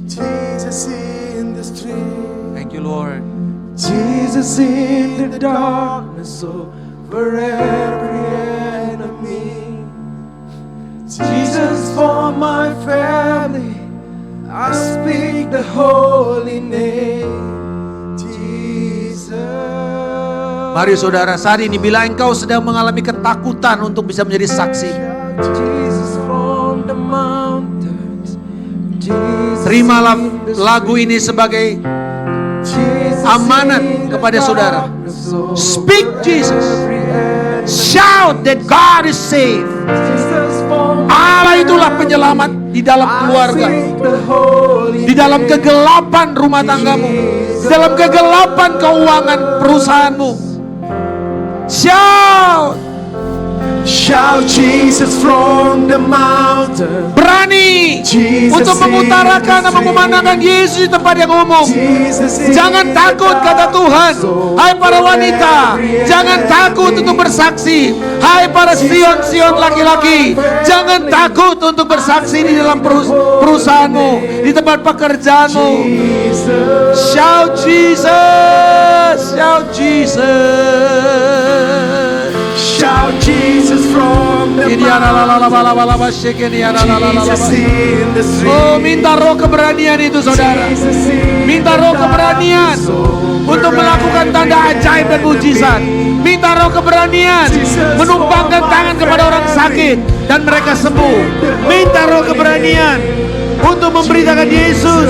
Jesus in the street. Thank you, Lord. Jesus in the darkness over every enemy. Jesus for my family, I speak the holy name, Jesus. Mari saudara, saat ini bila engkau sedang mengalami ketakutan untuk bisa menjadi saksi, terimalah lagu ini sebagai amanat kepada saudara. Speak Jesus. Shout that God is safe. Allah itulah penyelamat di dalam keluarga, di dalam kegelapan rumah tanggamu, di dalam kegelapan keuangan perusahaanmu. Shout. Shout Jesus from the mountain. Berani Jesus untuk mengutarakan dan mengumandangkan Yesus di tempat yang umum. Jangan takut, kata Tuhan. Hai para wanita, jangan takut untuk bersaksi. Hai para sion-sion laki-laki, jangan takut untuk bersaksi di dalam perusahaanmu, di tempat pekerjaanmu. Shout Jesus, shout Jesus. Shout Jesus from the mountain. Jesus in the street. Oh, minta roh keberanian itu saudara. Minta roh keberanian untuk melakukan tanda ajaib dan mujizat. Minta roh keberanian menumpangkan tangan kepada orang sakit dan mereka sembuh. Minta roh keberanian untuk memberitakan Yesus,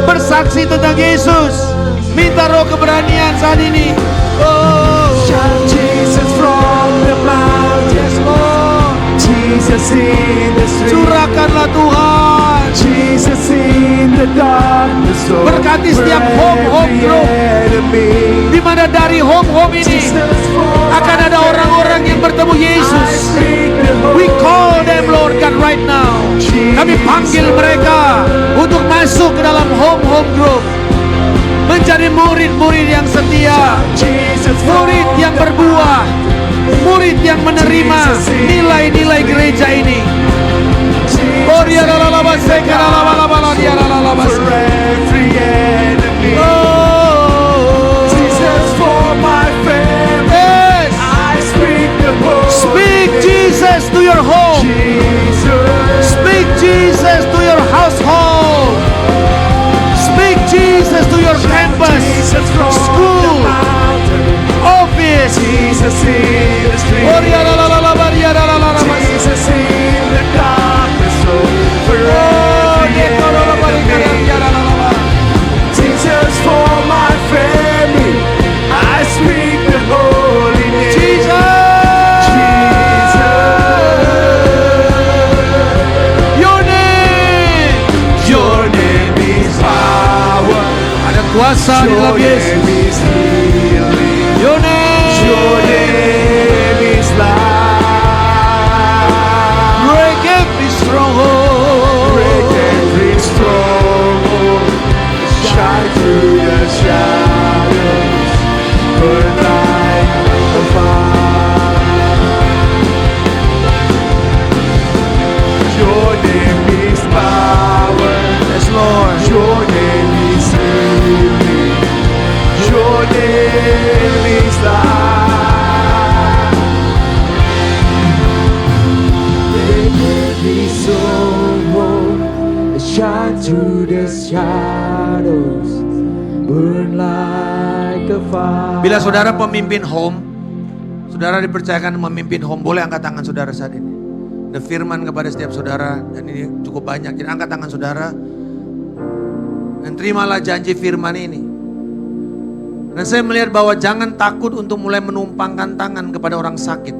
bersaksi tentang Yesus. Minta roh keberanian saat ini. Oh, Shout Jesus from the mountain. yes Lord. Jesus in the street. Curahkanlah Tuhan. Jesus in the darkness. Berkati setiap home group, di mana dari home ini akan ada orang-orang yang bertemu Yesus. We call them Lord God right now. Kami panggil mereka untuk masuk ke dalam home group, menjadi murid-murid yang setia, murid yang berbuah, murid yang menerima nilai-nilai gereja ini. For every enemy. Jesus, for my family. Yes. I speak the word. Speak Jesus to your home. Jesus. Speak Jesus to your household. Speak Jesus to your campus, Jesus from the school, mountain. office. Jesus in the street. Jesus in the darkness over every enemy. Jesus for my family, I speak the holy name. Jesus, your name is power. ada kuasa di dalam Your Yesus. name is healing. Your name, Your name is life. break every stronghold. Break every stronghold. Shine through the shadows. Burn like a fire. Your name is power. Yes, Lord. Your name is healing. Your name is life. Break every stronghold. Shine through the shadows. Burn like a fire. Bila saudara pemimpin home, saudara dipercayakan memimpin home, boleh angkat tangan saudara saat ini. Ada firman kepada setiap saudara, dan ini cukup banyak. Jadi angkat tangan saudara, dan terimalah janji firman ini. Dan saya melihat bahwa jangan takut untuk mulai menumpangkan tangan kepada orang sakit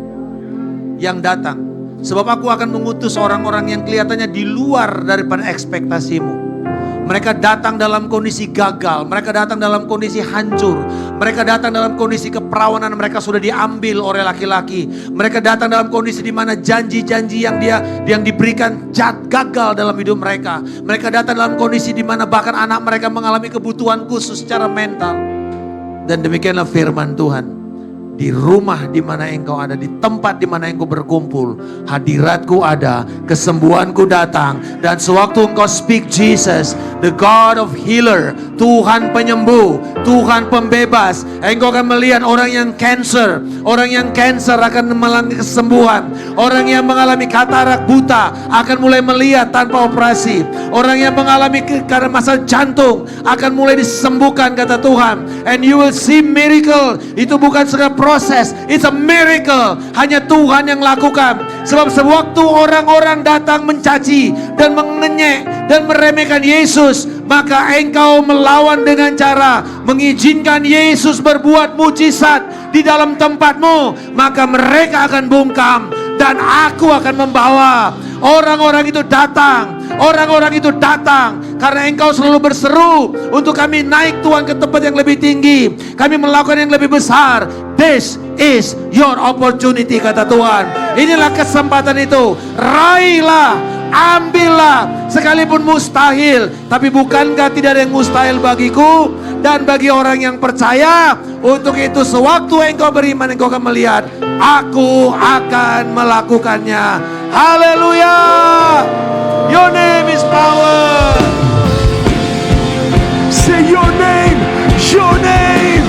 yang datang. Sebab aku akan mengutus orang-orang yang kelihatannya di luar daripada ekspektasimu. Mereka datang dalam kondisi gagal, mereka datang dalam kondisi hancur, mereka datang dalam kondisi keperawanan mereka sudah diambil oleh laki-laki. Mereka datang dalam kondisi di mana janji-janji yang diberikan gagal dalam hidup mereka. Mereka datang dalam kondisi di mana bahkan anak mereka mengalami kebutuhan khusus secara mental. Dan demikianlah firman Tuhan. Di rumah di mana engkau ada, di tempat di mana engkau berkumpul, hadiratku ada, kesembuhanku datang. Dan sewaktu engkau speak Jesus, the God of healer, Tuhan penyembuh, Tuhan pembebas, engkau akan melihat orang yang cancer akan mengalami kesembuhan. Orang yang mengalami katarak buta akan mulai melihat tanpa operasi. Orang yang mengalami karena masalah jantung akan mulai disembuhkan, kata Tuhan. And you will see miracle. Itu bukan sekedar proses, it's a miracle. Hanya Tuhan yang lakukan. Sebab sewaktu orang-orang datang mencaci dan mengenyek dan meremehkan Yesus, maka engkau melawan dengan cara mengizinkan Yesus berbuat mujizat di dalam tempatmu. Maka mereka akan bungkam, dan aku akan membawa orang-orang itu datang. Orang-orang itu datang karena engkau selalu berseru untuk kami naik Tuhan ke tempat yang lebih tinggi. Kami melakukan yang lebih besar. This is your opportunity, kata Tuhan. Inilah kesempatan itu. Raihlah, ambillah, sekalipun mustahil. Tapi bukankah tidak ada yang mustahil bagiku dan bagi orang yang percaya? Untuk itu sewaktu engkau beriman, engkau akan melihat aku akan melakukannya. Haleluya. Your name is power. Say your name, your name.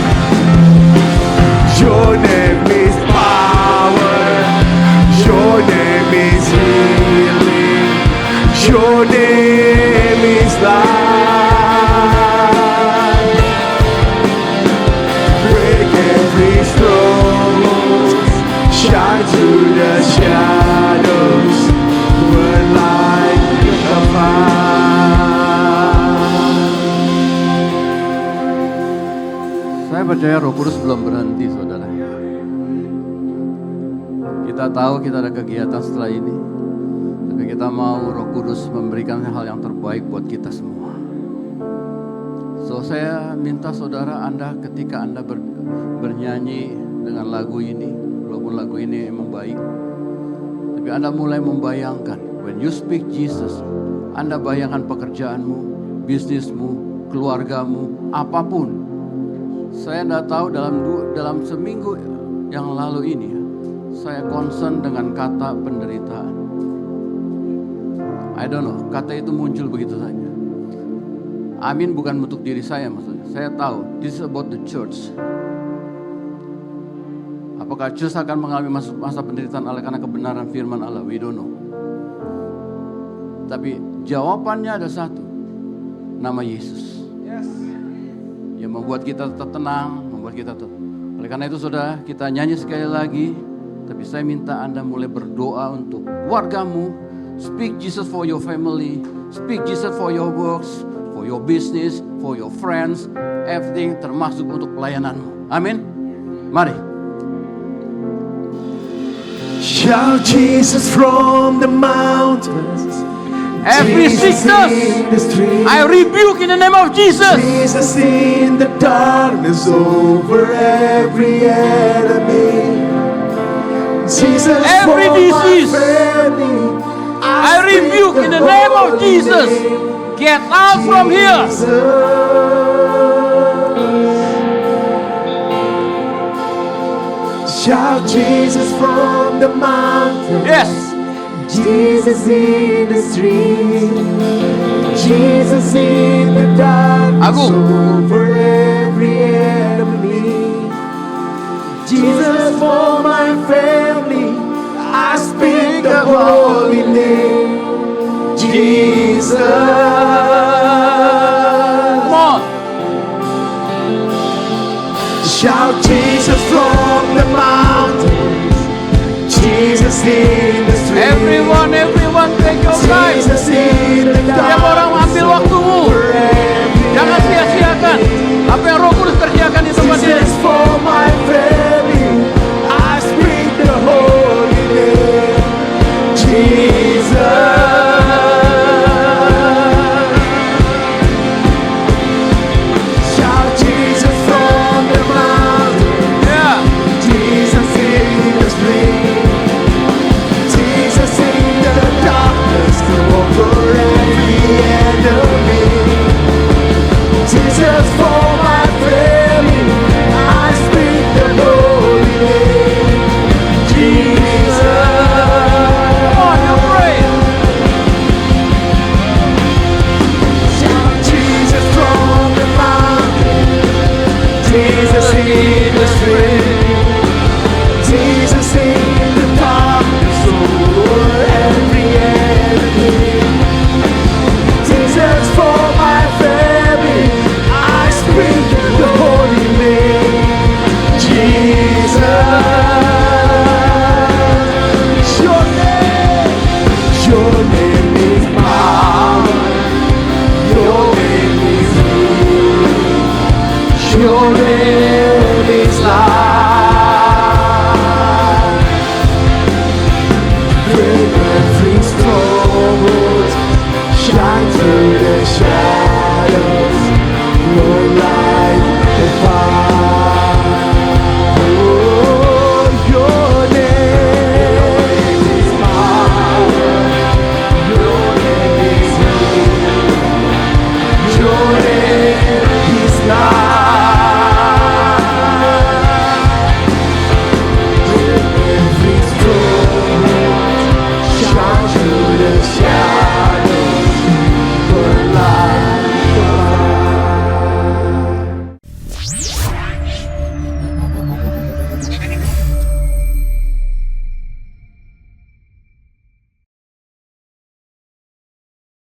Your name is power. Your name is healing. Your name is life. Break every stronghold. Shine through the shadows. Burn like a fire. Saya percaya Roh Kudus belum berhenti, saudara. Kita tahu kita ada kegiatan setelah ini, tapi kita mau Roh Kudus memberikan hal yang terbaik buat kita semua. So saya minta saudara Anda ketika Anda bernyanyi dengan lagu ini, walaupun lagu ini emang baik, tapi Anda mulai membayangkan when you speak Jesus, Anda bayangkan pekerjaanmu, bisnismu, keluargamu, apapun. Saya tidak tahu dalam seminggu yang lalu ini, saya concern dengan kata penderitaan. I don't know, kata itu muncul begitu saja. Amin bukan untuk diri saya maksudnya. Saya tahu, this is about the church. Apakah church akan mengalami masa penderitaan oleh karena kebenaran firman Allah? We don't know. Tapi jawabannya ada satu, nama Yesus. Yang membuat kita tetap tenang, membuat kita tetap. Oleh karena itu saudara, kita nyanyi sekali lagi. Tapi saya minta Anda mulai berdoa untuk keluargamu. Speak Jesus for your family. Speak Jesus for your works, for your business, for your friends. Everything termasuk untuk pelayananmu. Amin. Mari. Shout Jesus from the mountains. Every sickness, I rebuke in the name of Jesus. Jesus in the darkness over every enemy. Jesus Every for disease, my family, I rebuke in the name of Jesus. Get out from here. Shout Jesus from the mountain. Yes. Jesus in the street. Jesus in the darkness Agung. over every enemy. Jesus for my family, I speak the holy name. Jesus. Come on. Shout Jesus from the mountains. Jesus in the street. Everyone take your time. Jesus in the Setiap orang ambil waktumu. Jangan sia-siakan apa yang Roh Kudus kerjakan di tempat ini. Jesus for my family, I speak the holy name. Jesus.